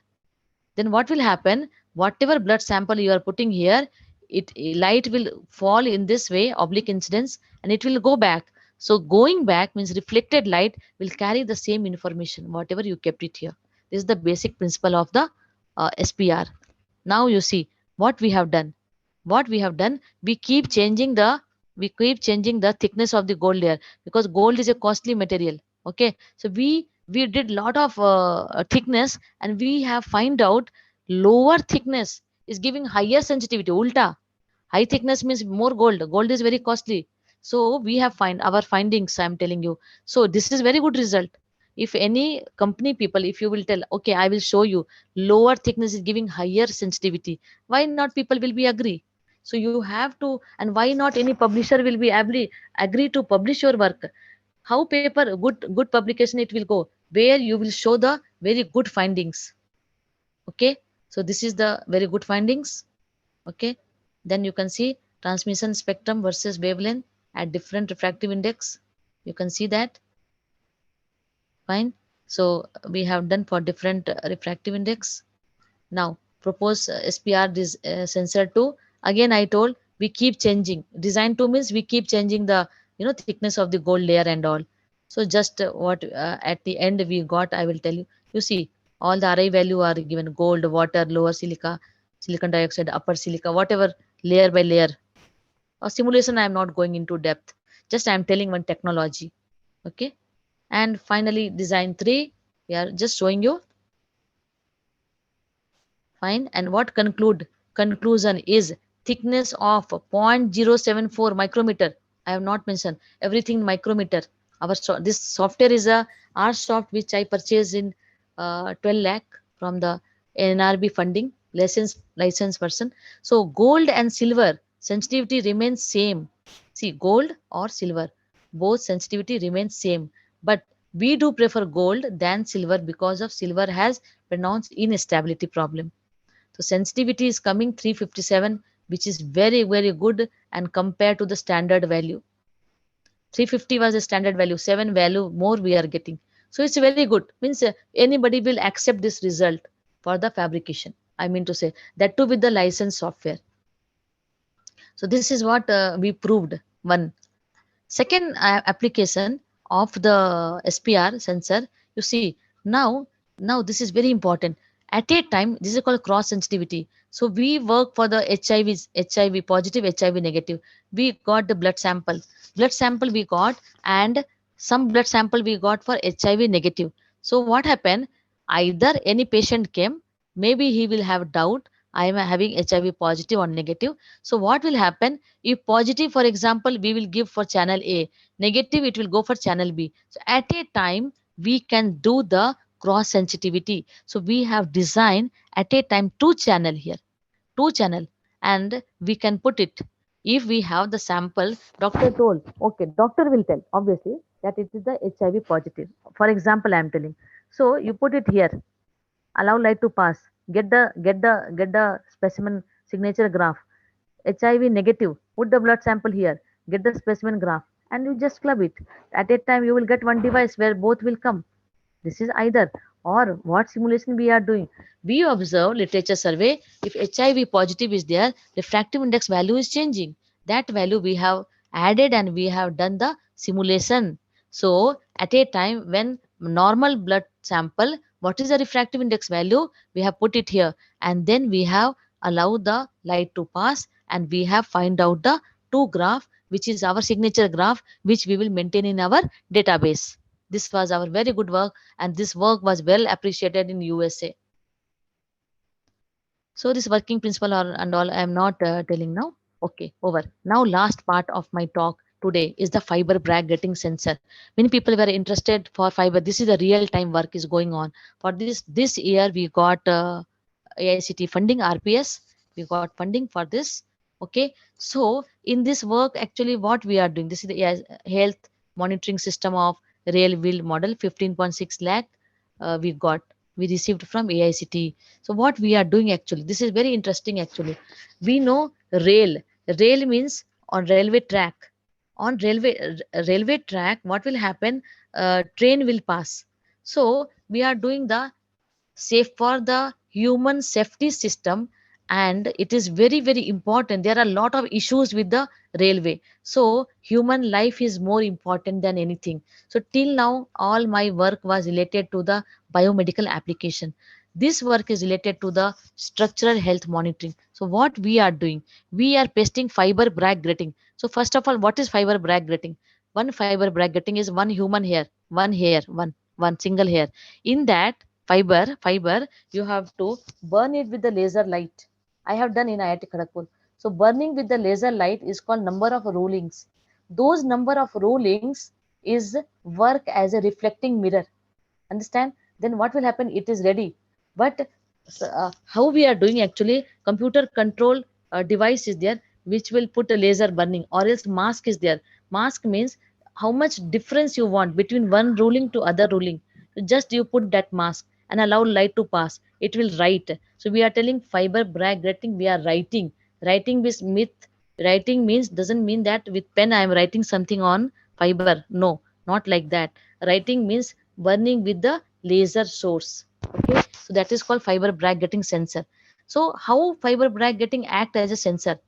Then what will happen? Whatever blood sample you are putting here, it light will fall in this way, oblique incidence, and it will go back. So going back means reflected light will carry the same information whatever you kept it here. This is the basic principle of the SPR. Now you see what we have done. What we have done, we keep changing the thickness of the gold layer, because gold is a costly material. Okay, so we did lot of thickness, and we have find out lower thickness is giving higher sensitivity. Ulta, high thickness means more gold. Gold is very costly. So we have find our findings, I'm telling you. So this is very good result. If any company people, if you will tell, okay, I will show you lower thickness is giving higher sensitivity, why not people will be agree? So you have to, and why not any publisher will be agree to publish your work? How paper good publication it will go, where you will show the very good findings. Okay, so this is the very good findings. Okay, then you can see transmission spectrum versus wavelength at different refractive index. You can see that. Fine. So we have done for different refractive index. Now propose SPR sensor 2. Again I told we keep changing. Design 2 means we keep changing the thickness of the gold layer and all. So just what at the end we got, I will tell you. You see all the array value are given: gold, water, lower silica, silicon dioxide, upper silica, whatever, layer by layer. Or simulation I am not going into depth. Just I am telling one technology. Okay. And finally design 3, we are just showing you. Fine. And what conclusion is thickness of 0.074 micrometer. I have not mentioned everything micrometer. This software is a R soft which I purchased in 12 lakh from the NRB funding license person. So gold and silver sensitivity remains same. See, gold or silver, both sensitivity remains same, but we do prefer gold than silver because of silver has pronounced instability problem. So sensitivity is coming 357, which is very good, and compared to the standard value. 350 was the standard value, 7 value more we are getting. So it's very good. Means anybody will accept this result for the fabrication. I mean to say that too with the licensed software. So this is what we proved. One. Second application of the SPR sensor, you see now this is very important. At a time, this is called cross sensitivity. So we work for the HIV positive, HIV negative. We got the blood sample we got, and some blood sample we got for HIV negative. So what happened? Either any patient came, maybe he will have doubt, I am having HIV positive or negative. So what will happen? If positive, for example, we will give for channel A, negative, it will go for channel B. So at a time, we can do the cross sensitivity. So we have designed at a time two channel, and we can put it. If we have the sample, doctor told, okay, doctor will tell, obviously, that it is the HIV positive. For example, I am telling. So you put it here, allow light to pass, get the specimen signature graph. HIV negative, put the blood sample here, get the specimen graph, and you just club it. At a time, you will get one device where both will come. This is either Or what simulation we are doing? We observe literature survey. If HIV positive is there, refractive index value is changing. That value we have added and we have done the simulation. So at a time when normal blood sample, what is the refractive index value? We have put it here, and then we have allowed the light to pass, and we have find out the two graph, which is our signature graph, which we will maintain in our database. This was our very good work, and this work was well appreciated in USA. So this working principle and all I am not telling now. Okay, over. Now last part of my talk today is the fiber brag getting sensor. Many people were interested for fiber. This is a real time work is going on. For this year we got AICT funding, RPS. We got funding for this. Okay, so in this work, actually, what we are doing, this is the health monitoring system of rail wheel model, 15.6 lakh. We got, we received from AICT. So what we are doing actually, this is very interesting actually. We know rail. Rail means on railway track. On railway track, what will happen? Train will pass. So we are doing the safe for the human safety system, and it is very very important. There are a lot of issues with the railway, so human life is more important than anything. So till now all my work was related to the biomedical application. This work is related to the structural health monitoring. So what we are doing, we are pasting fiber brag grating. So first of all, what is fiber brag grating? One fiber brag grating is one human hair, one single hair. In that fiber you have to burn it with the laser light. I have done in IIT Kharagpur. So burning with the laser light is called number of rollings. Those number of rollings is work as a reflecting mirror. Understand? Then what will happen? It is ready. But how we are doing actually, computer control device is there which will put a laser burning, or else mask is there. Mask means how much difference you want between one ruling to other ruling. So just you put that mask and allow light to pass, it will write. So we are telling fiber brag writing, we are writing with myth. Writing means doesn't mean that with pen I am writing something on fiber. No, not like that. Writing means burning with the laser source. Okay, so that is called fiber brag getting sensor. So how fiber brag getting act as a sensor?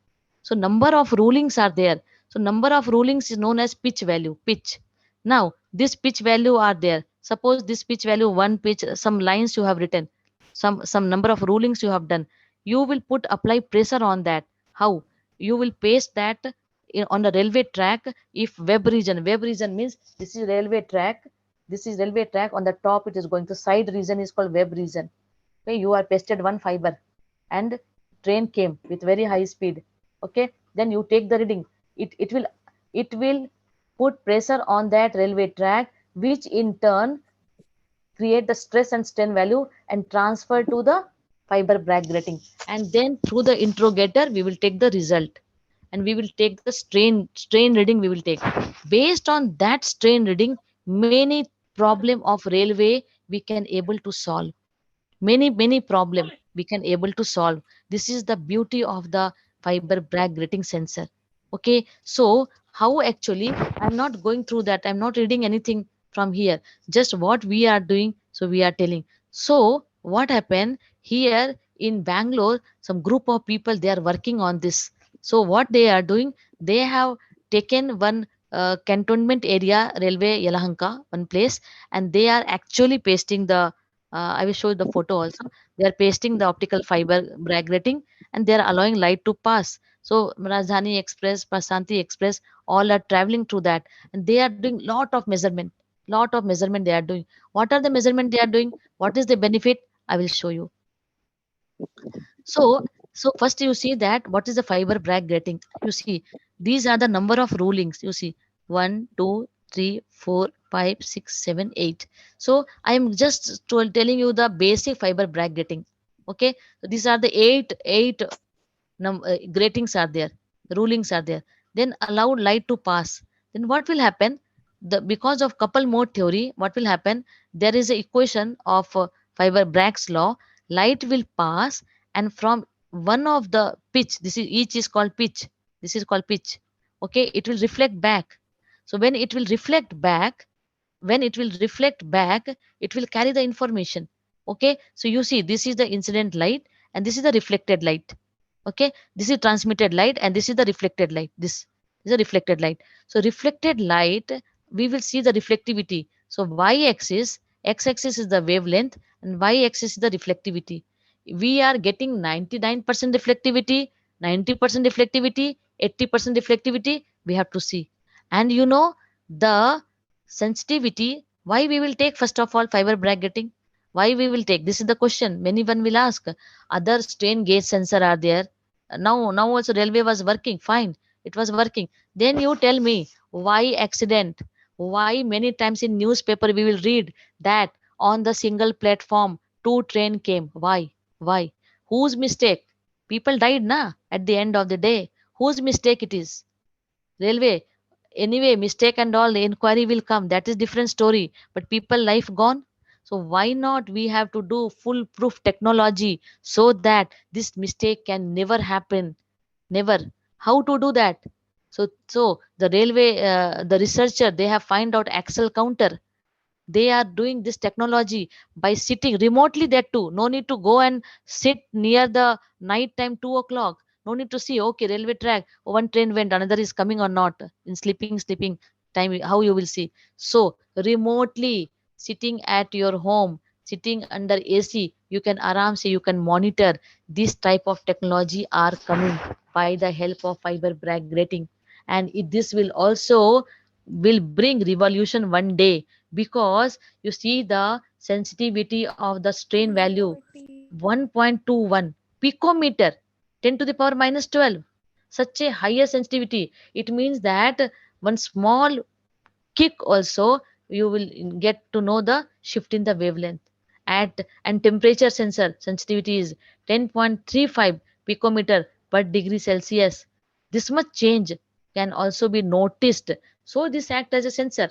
So number of rulings are there. So number of rulings is known as pitch value, pitch. Now this pitch value are there. Suppose this pitch value, one pitch, some lines you have written, some number of rulings you have done. You will put apply pressure on that. How? You will paste that on the railway track. If web region means this is railway track. This is railway track. On the top it is going to side region is called web region. Okay, you are pasted one fiber, and train came with very high speed. Okay, then you take the reading. It will put pressure on that railway track, which in turn create the stress and strain value and transfer to the fiber brag grating. And then through the interrogator we will take the result, and we will take the strain reading we will take. Based on that strain reading, many problem of railway we can able to solve. Many problem we can able to solve. This is the beauty of the fiber brag grating sensor. Okay, so how actually, I'm not going through that, I'm not reading anything from here, just what we are doing, so we are telling. So what happened here in Bangalore, some group of people they are working on this. So what they are doing, they have taken one cantonment area railway Yelahanka, one place, and they are actually pasting the I will show you the photo also. They are pasting the optical fiber brag grating, and they are allowing light to pass. So Rajdhani Express, Prasanti Express, all are traveling through that, and they are doing lot of measurement. Lot of measurement they are doing. What are the measurement they are doing? What is the benefit? I will show you. So first you see that what is the fiber brag grating. You see these are the number of rulings. You see 1, 2, 3, 4, 5, 6, 7, 8. So I am just telling you the basic fiber brag grating. Okay, so these are the eight gratings are there, rulings are there. Then allow light to pass. Then what will happen? Because of couple mode theory, what will happen? There is a equation of fiber Bragg's law. Light will pass, and from one of the pitch, this is each is called pitch. This is called pitch. Okay, it will reflect back. So when it will reflect back, when it will reflect back, it will carry the information. Okay, so you see, this is the incident light and this is the reflected light. Okay, this is transmitted light and this is the reflected light. This is a reflected light. So reflected light, we will see the reflectivity. So y-axis, x-axis is the wavelength and y-axis is the reflectivity. We are getting 99% reflectivity, 90% reflectivity, 80% reflectivity. We have to see. And you know, the sensitivity, why we will take first of all fiber bracketing? Why we will take? This is the question many one will ask. Other strain gauge sensor are there. Now also railway was working fine. It was working. Then you tell me why accident? Why many times in newspaper we will read that on the single platform two train came? Why? Why? Whose mistake? People died na at the end of the day. Whose mistake it is? Railway. Anyway, mistake and all, the inquiry will come. That is different story. But people life gone. So why not we have to do foolproof technology so that this mistake can never happen? Never. How to do that? So the railway, the researcher, they have find out axle counter. They are doing this technology by sitting remotely, that too no need to go and sit near the night time 2 o'clock. No need to see, okay, railway track, one train went, another is coming or not, in sleeping time, how you will see. So remotely sitting at your home, sitting under AC, you can aram say, you can monitor. This type of technology are coming by the help of fiber grating. And this will also will bring revolution one day, because you see the sensitivity of the strain value 1.21 picometer, 10 to the power minus 12, such a higher sensitivity. It means that one small kick also, you will get to know the shift in the wavelength. At and temperature sensor sensitivity is 10.35 picometer per degree Celsius. This much change can also be noticed. So this act as a sensor.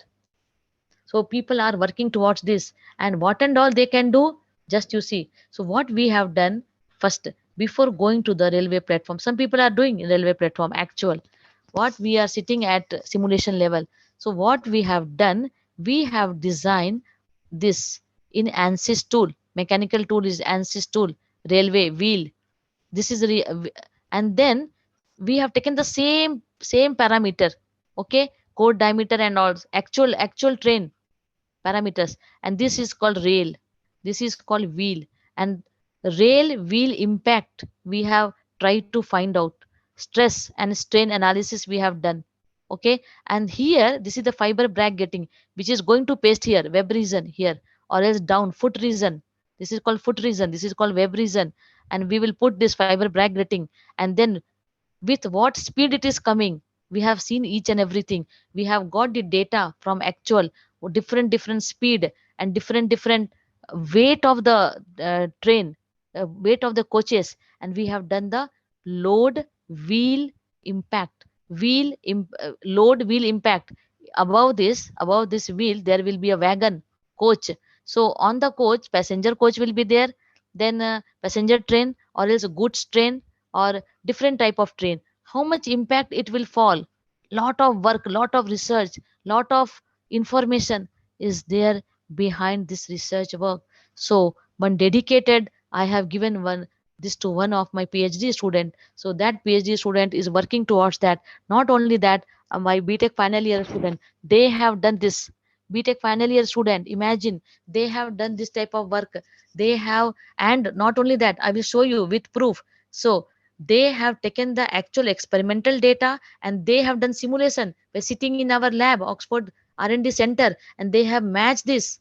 So people are working towards this, and what and all they can do, just you see. So what we have done first, before going to the railway platform, some people are doing railway platform actual, what we are sitting at simulation level. So what we have done, we have designed this in ANSYS tool. Mechanical tool is ANSYS tool. Railway wheel, this is and then we have taken the same parameter. Okay, core diameter and all, actual train parameters, and this is called rail, this is called wheel. And rail wheel impact we have tried to find out, stress and strain analysis we have done. Okay, and here this is the fiber bracketing, which is going to paste here web region here, or else down foot region. This is called foot region, this is called web region. And we will put this fiber bracketing, and then with what speed it is coming, we have seen each and everything. We have got the data from actual different speed and different weight of the train, weight of the coaches. And we have done the load wheel impact, load wheel impact. Above this wheel there will be a wagon coach. So on the coach, passenger coach will be there, then passenger train, or else goods train, or different type of train. How much impact it will fall? Lot of work, lot of research, lot of information is there behind this research work. So one dedicated, I have given one this to one of my PhD student. So that PhD student is working towards that. Not only that, my BTech final year student, they have done this. BTech final year student, imagine, they have done this type of work. They have, and not only that, I will show you with proof. So they have taken the actual experimental data, and they have done simulation by sitting in our lab, Oxford R&D center, and they have matched this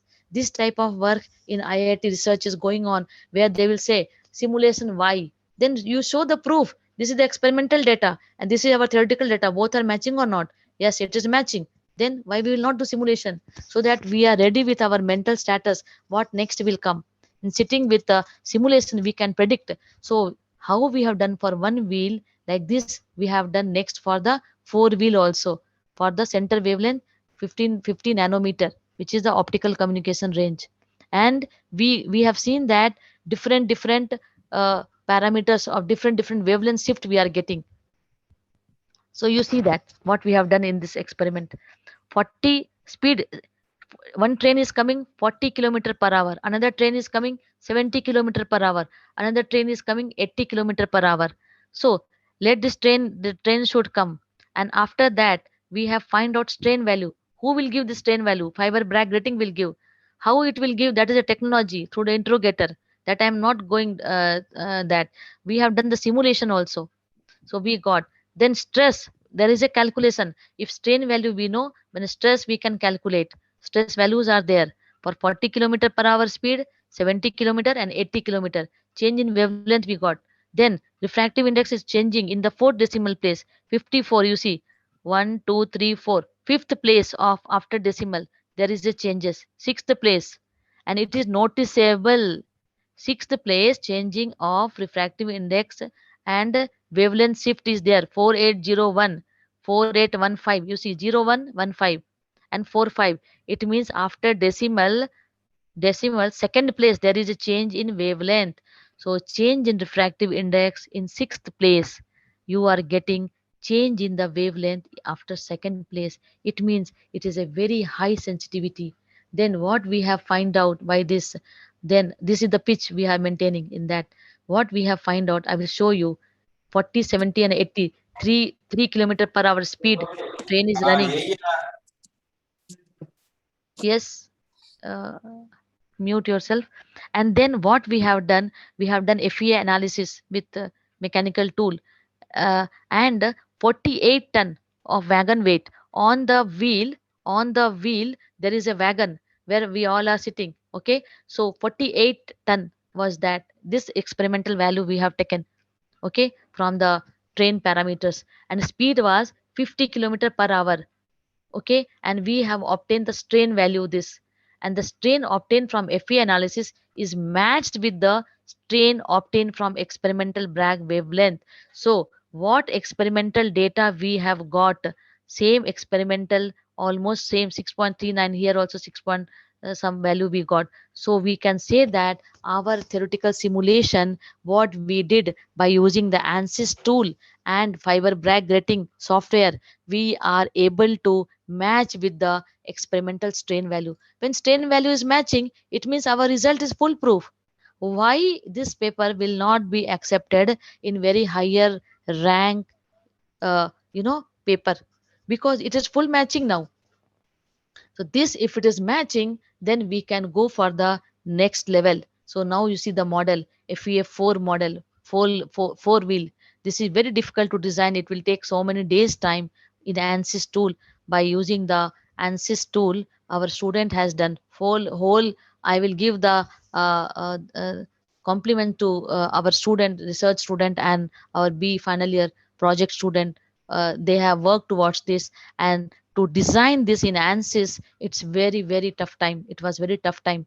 type of work in IIT research is going on, where they will say simulation why. Then you show the proof. This is the experimental data and this is our theoretical data. Both are matching or not? Yes, it is matching. Then why we will not do simulation? So that we are ready with our mental status. What next will come? In sitting with the simulation, we can predict. So how we have done for one wheel like this, we have done next for the four wheel also, for the center wavelength 50 nanometer, which is the optical communication range. And we have seen that different parameters of different wavelength shift we are getting. So you see that what we have done in this experiment, 40 speed, one train is coming 40 kilometer per hour, another train is coming 70 kilometer per hour, another train is coming 80 kilometer per hour. So let the train should come, and after that we have find out strain value. Who will give the strain value? Fiber Bragg rating will give. How it will give, that is a technology through the interrogator, that I am not going that we have done the simulation also. So we got, then stress, there is a calculation. If strain value we know, when stress we can calculate. Stress values are there for 40 kilometer per hour speed, 70 kilometer and 80 kilometer. Change in wavelength we got. Then refractive index is changing in the fourth decimal place, 54. You see, 1, 2, 3, 4. Fifth place of after decimal, there is a changes. Sixth place, and it is noticeable. Sixth place changing of refractive index, and wavelength shift is there, 4801, 4815. You see 0115 and 45. It means after decimal second place there is a change in wavelength. So change in refractive index in sixth place, you are getting change in the wavelength after second place. It means it is a very high sensitivity. Then what we have find out by this, then this is the pitch we are maintaining in that. What we have find out, I will show you. 40, 70 and 80, 3 kilometer per hour speed train is running. Yes, uh, mute yourself. And then what we have done, we have done FEA analysis with mechanical tool, and 48 ton of wagon weight on the wheel. On the wheel there is a wagon where we all are sitting. Okay, so 48 ton was that, this experimental value we have taken, okay, from the train parameters, and speed was 50 kilometer per hour. Okay, and we have obtained the strain value this, and the strain obtained from FE analysis is matched with the strain obtained from experimental Bragg wavelength. So what experimental data we have got, same experimental, almost same 6.39, here also 6 point some value we got. So we can say that our theoretical simulation, what we did by using the ANSYS tool and Fiber Bragg rating software, we are able to match with the experimental strain value. When strain value is matching, it means our result is foolproof. Why this paper will not be accepted in very higher rank paper? Because it is full matching now. So this, if it is matching, then we can go for the next level. So now you see the model, FEF4 model, four wheel. This is very difficult to design. It will take so many days time in ANSYS tool. By using the ANSYS tool, our student has done whole. I will give the compliment to our student, research student, and our B final year project student. They have worked towards this, and to design this in ANSYS, it's very tough time. It was very tough time,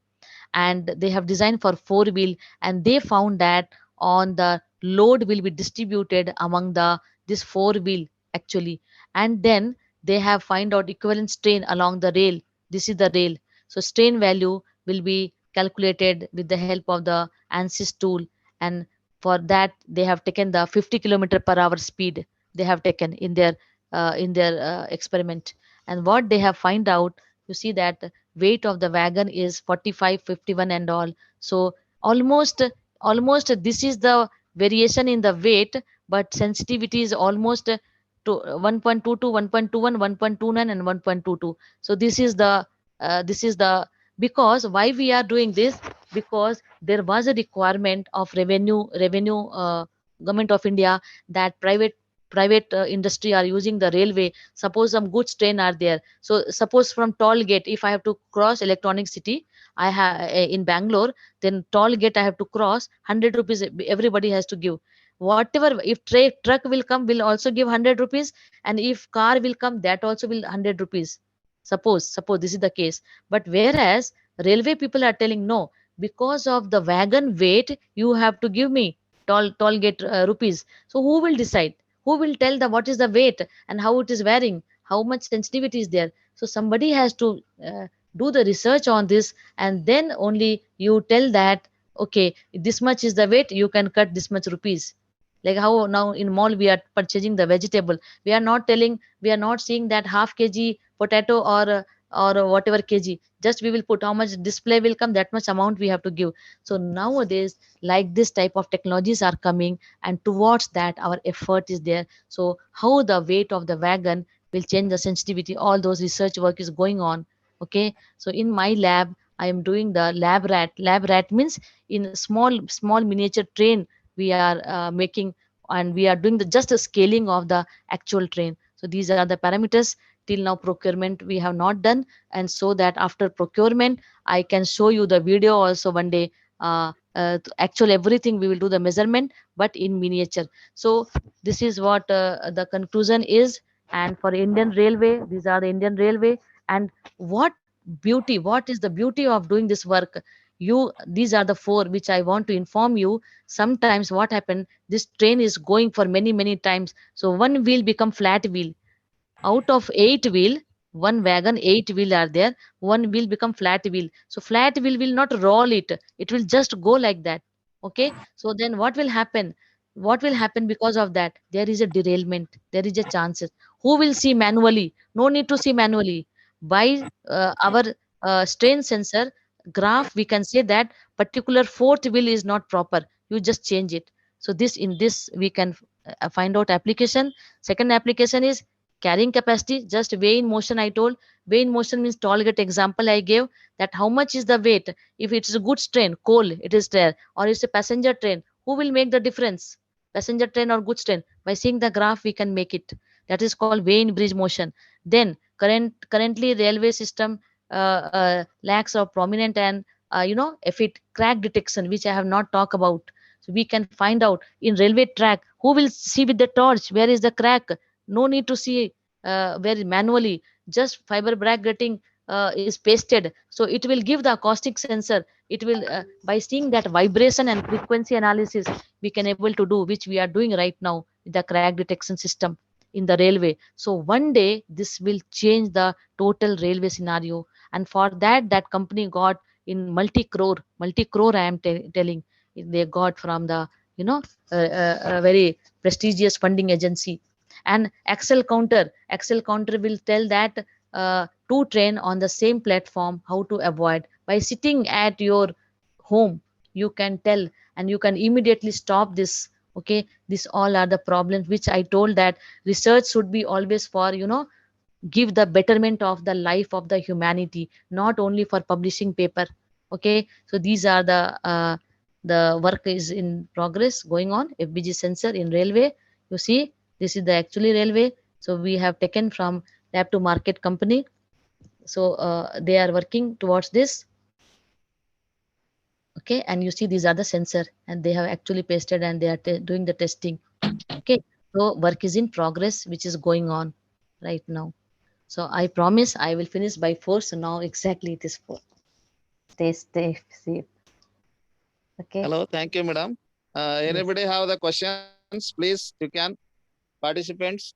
and they have designed for four wheel, and they found that on the load will be distributed among the this four wheel actually, and then they have find out equivalent strain along the rail. This is the rail. So strain value will be calculated with the help of the ANSYS tool, and for that they have taken the 50 kilometer per hour speed they have taken in their experiment. And what they have find out, you see that weight of the wagon is 45, 51 and all. So almost this is the variation in the weight, but sensitivity is almost to 1.22, 1.21, 1.29 and 1.22. So this is the, because why we are doing this, because there was a requirement of revenue government of India, that private industry are using the railway. Suppose some goods train are there, so suppose from toll gate, if I have to cross electronic city, I have in Bangalore, then toll gate I have to cross, 100 rupees everybody has to give. Whatever, if truck will come, will also give 100 rupees, and if car will come, that also will 100 rupees. Suppose this is the case. But whereas railway people are telling no, because of the wagon weight you have to give me toll gate rupees. So who will decide? Who will tell the what is the weight and how it is varying, how much sensitivity is there? So somebody has to do the research on this, and then only you tell that, okay, this much is the weight, you can cut this much rupees. Like how now in mall we are purchasing the vegetable, we are not telling, we are not seeing that half kg potato or whatever kg, just we will put how much display will come, that much amount we have to give. So nowadays, like this type of technologies are coming, and towards that our effort is there. So how the weight of the wagon will change the sensitivity, all those research work is going on. Okay, so in my lab I am doing the lab rat means in small miniature train we are making, and we are doing the just a scaling of the actual train. So these are the parameters. Till now procurement we have not done, and so that after procurement I can show you the video also one day. Actual everything we will do the measurement, but in miniature. So this is what the conclusion is. And for Indian Railway, these are the Indian Railway. And what what is the beauty of doing this work? These are the four which I want to inform you. Sometimes what happened, this train is going for many times, so one wheel become flat wheel. Out of eight wheel, one wagon, eight wheel are there, one wheel become flat wheel. So flat wheel will not roll it, it will just go like that. Okay, so then what will happen because of that? There is a derailment, there is a chances. Who will see manually? No need to see manually. By our strain sensor graph we can say that particular fourth wheel is not proper, you just change it. So this, in this we can find out application. Second application is carrying capacity, just weigh in motion. I told weigh in motion means toll gate example I gave, that how much is the weight. If it's a goods train, coal it is there, or it's a passenger train, who will make the difference? Passenger train or goods train? By seeing the graph we can make it. That is called weigh in bridge motion. Then currently railway system lacks of prominent and if it crack detection, which I have not talked about. So we can find out in railway track, who will see with the torch where is the crack? No need to see where manually, just fiber bracketing is pasted, so it will give the acoustic sensor. It will by seeing that vibration and frequency analysis we can able to do, which we are doing right now with the crack detection system in the railway. So one day this will change the total railway scenario, and for that that company got in multi crore I am telling, they got from the you know a very prestigious funding agency. And axle counter will tell that to train on the same platform how to avoid. By sitting at your home you can tell, and you can immediately stop this. Okay, these all are the problems which I told, that research should be always for give the betterment of the life of the humanity, not only for publishing paper. Okay, so these are the work is in progress going on. FBG sensor in railway, you see, this is the actually railway. So we have taken from lab to market company. So they are working towards this. Okay, and you see these are the sensor, and they have actually pasted, and they are doing the testing. Okay, so work is in progress which is going on right now. So I promise I will finish by 4. So now exactly it is 4. Stay safe. Okay. Hello, thank you, madam. Yes. Anybody have the questions? Please, you can. Participants.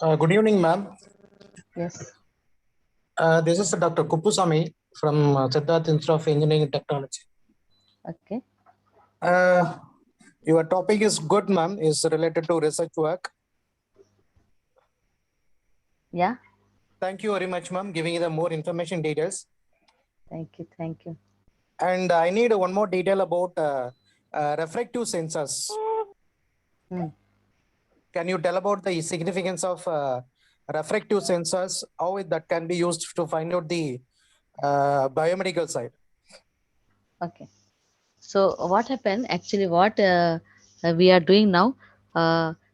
Good evening, ma'am. Yes. This is Dr. Kuppusamy from Siddharth Institute of Engineering and Technology. Okay. Your topic is good, ma'am. Is related to research work. Yeah. Thank you very much, ma'am, giving the more information details. Thank you. Thank you. And I need one more detail about refractive sensors. Can you tell about the significance of refractive sensors, how that can be used to find out the biomedical side? Okay. So what happened actually, what we are doing now,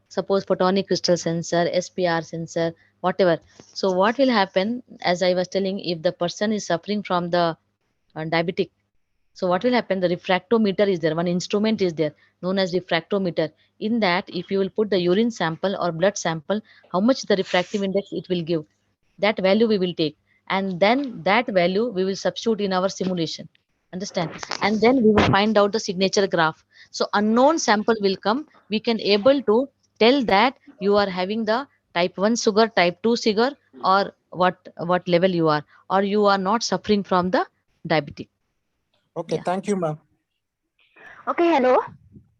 suppose photonic crystal sensor, SPR sensor, whatever. So what will happen, as I was telling, if the person is suffering from the diabetic, so what will happen, the refractometer is there, one instrument is there known as refractometer. In that, if you will put the urine sample or blood sample, how much the refractive index it will give, that value we will take, and then that value we will substitute in our simulation. Understand? And then we will find out the signature graph. So unknown sample will come, we can able to tell that you are having the type 1 sugar, type 2 sugar, or what level you are, or you are not suffering from the diabetic. Okay, Yeah. thank you, ma'am. Okay, hello.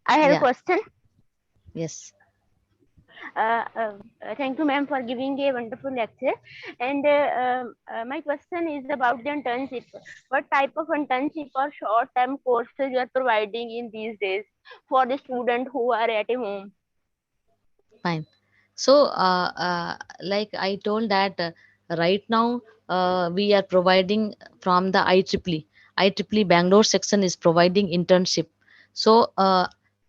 I have a Yeah. question. Yes. Thank you, ma'am, for giving a wonderful lecture. And my question is about the internship. What type of internship or short-term courses you are providing in these days for the student who are at home? Fine. So, like I told that right now we are providing from the IEEE Bangalore section is providing internship. So,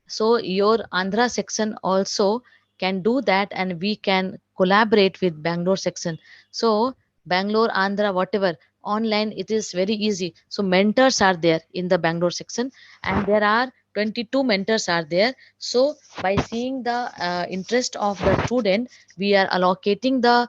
so your Andhra section also can do that, and we can collaborate with Bangalore section. So, Bangalore, Andhra, whatever online, it is very easy. So, mentors are there in the Bangalore section, and there are 22 mentors are there. So by seeing the interest of the student, we are allocating the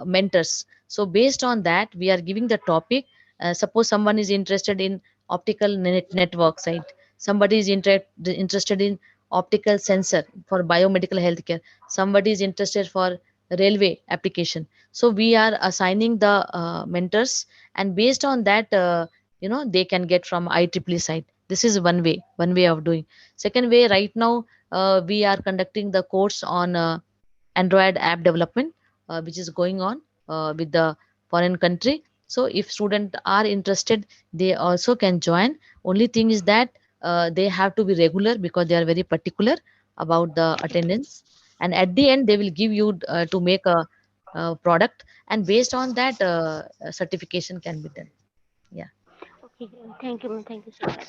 mentors. So based on that, we are giving the topic. Suppose someone is interested in optical network side, somebody is interested in optical sensor for biomedical healthcare, somebody is interested for railway application. So we are assigning the mentors, and based on that, they can get from IEEE side. This is one way of doing. Second way, right now we are conducting the course on Android app development, which is going on with the foreign country. So if students are interested, they also can join. Only thing is that they have to be regular because they are very particular about the attendance. And at the end, they will give you to make a product, and based on that, certification can be done. Yeah. Okay, thank you, ma'am. Thank you so much.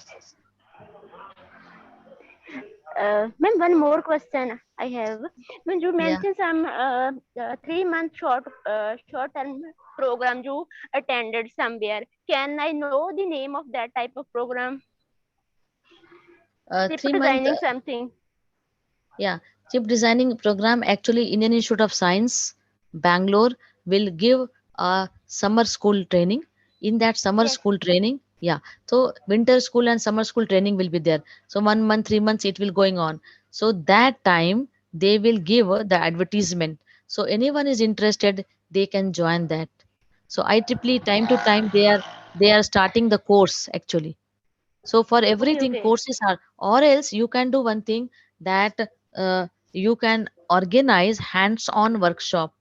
Ma'am, one more question I have. When you Yeah. mentioned some 3 month short term program you attended somewhere, can I know the name of that type of program? Chip 3 month. designing something. Yeah, chip designing program, actually Indian Institute of Science, Bangalore will give a summer school training. In that summer Yes. school training, yeah. So winter school and summer school training will be there. So 1 month, 3 months it will going on. So that time they will give the advertisement. So anyone is interested, they can join that. So IEEE time to time they are starting the course actually. So for Okay, everything okay. courses are, or else you can do one thing, that you can organize hands-on workshop.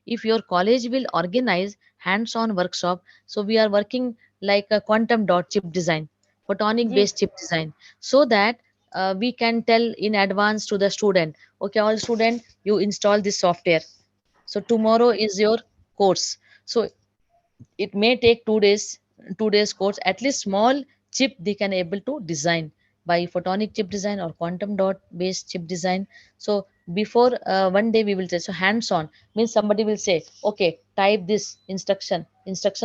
If your college will organize hands-on workshop, so we are working like a quantum dot chip design, photonic Ji. based chip design, so that we can tell in advance to the student, okay, all student, you install this software. So tomorrow is your course. So it may take 2 days course, at least small chip they can able to design by photonic chip design or quantum dot based chip design. So before one day we will say, so hands on means somebody will say, okay, type this instruction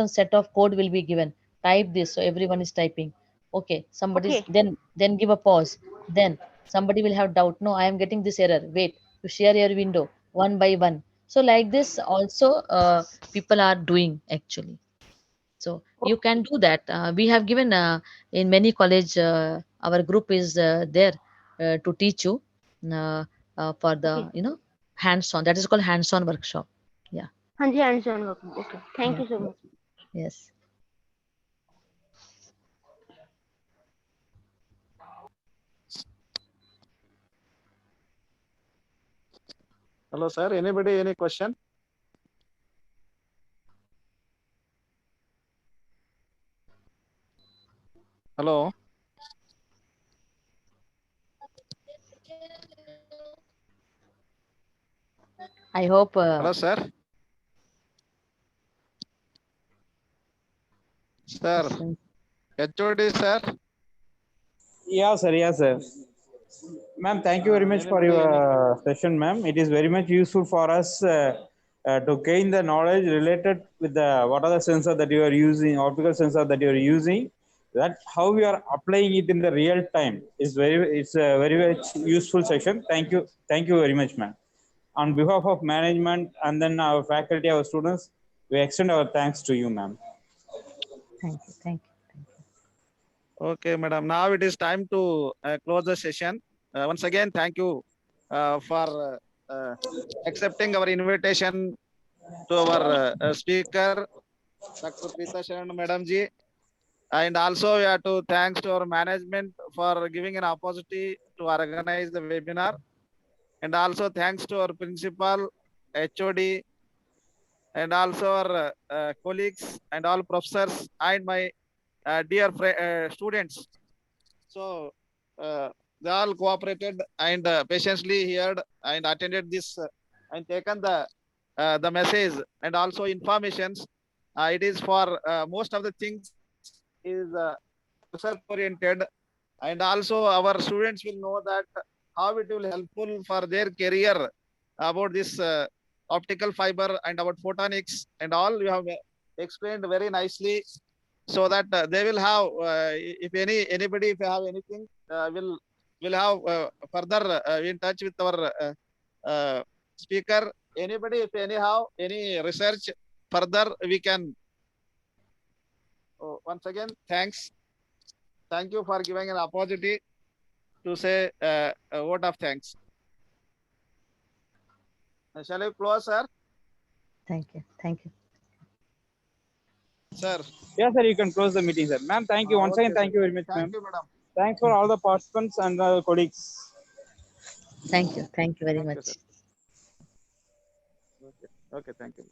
set of code will be given, type this, so everyone is typing. Okay, somebody's Okay. then give a pause, then somebody will have doubt, no, I am getting this error, wait, to share your window one by one. So like this also people are doing actually. So you can do that. We have given in many college, our group is there to teach you uh, for Okay. the hands on, that is called hands on workshop. Yeah. Hanji, hands on working. Okay. Thank Yeah. you so much. Yes. Hello, sir. Anybody, any question? Hello. I hope Hello, sir. Sir. questions. HOD, sir. Yeah, sir. Yeah, sir. Ma'am, thank you very much for Anybody, your any? session, ma'am. It is very much useful for us to gain the knowledge related with the what are the sensor that you are using, optical sensor that you are using. That how we are applying it in the real time is it's a very much useful session. Thank you very much, ma'am. On behalf of management and then our faculty, our students, we extend our thanks to you, ma'am. Thank you. Thank you. Thank you. Okay, madam. Now it is time to close the session. Once again, thank you for accepting our invitation to our speaker, Dr. Pita Sharan Madam Ji. And also we have to thanks to our management for giving an opportunity to organize the webinar. And also thanks to our principal, HOD, and also our colleagues and all professors and my dear students. So they all cooperated and patiently heard and attended this and taken the message and also informations. It is for most of the things is result oriented, and also our students will know that how it will helpful for their career about this optical fiber and about photonics and all. You have explained very nicely, so that they will have if anybody if you have anything will have further in touch with our speaker. Anybody if anyhow any research further we can. Once again, thank you for giving an opportunity to say a word of thanks. Shall I close, sir? Thank you. Thank you. Sir. Yes, sir, you can close the meeting, sir. Ma'am, thank you. Once Okay, again, thank sir. you very much, Thank ma'am. you, madam. Thanks for all the participants and the colleagues. Thank you. Thank you very Thank you, much. sir. Okay, thank you.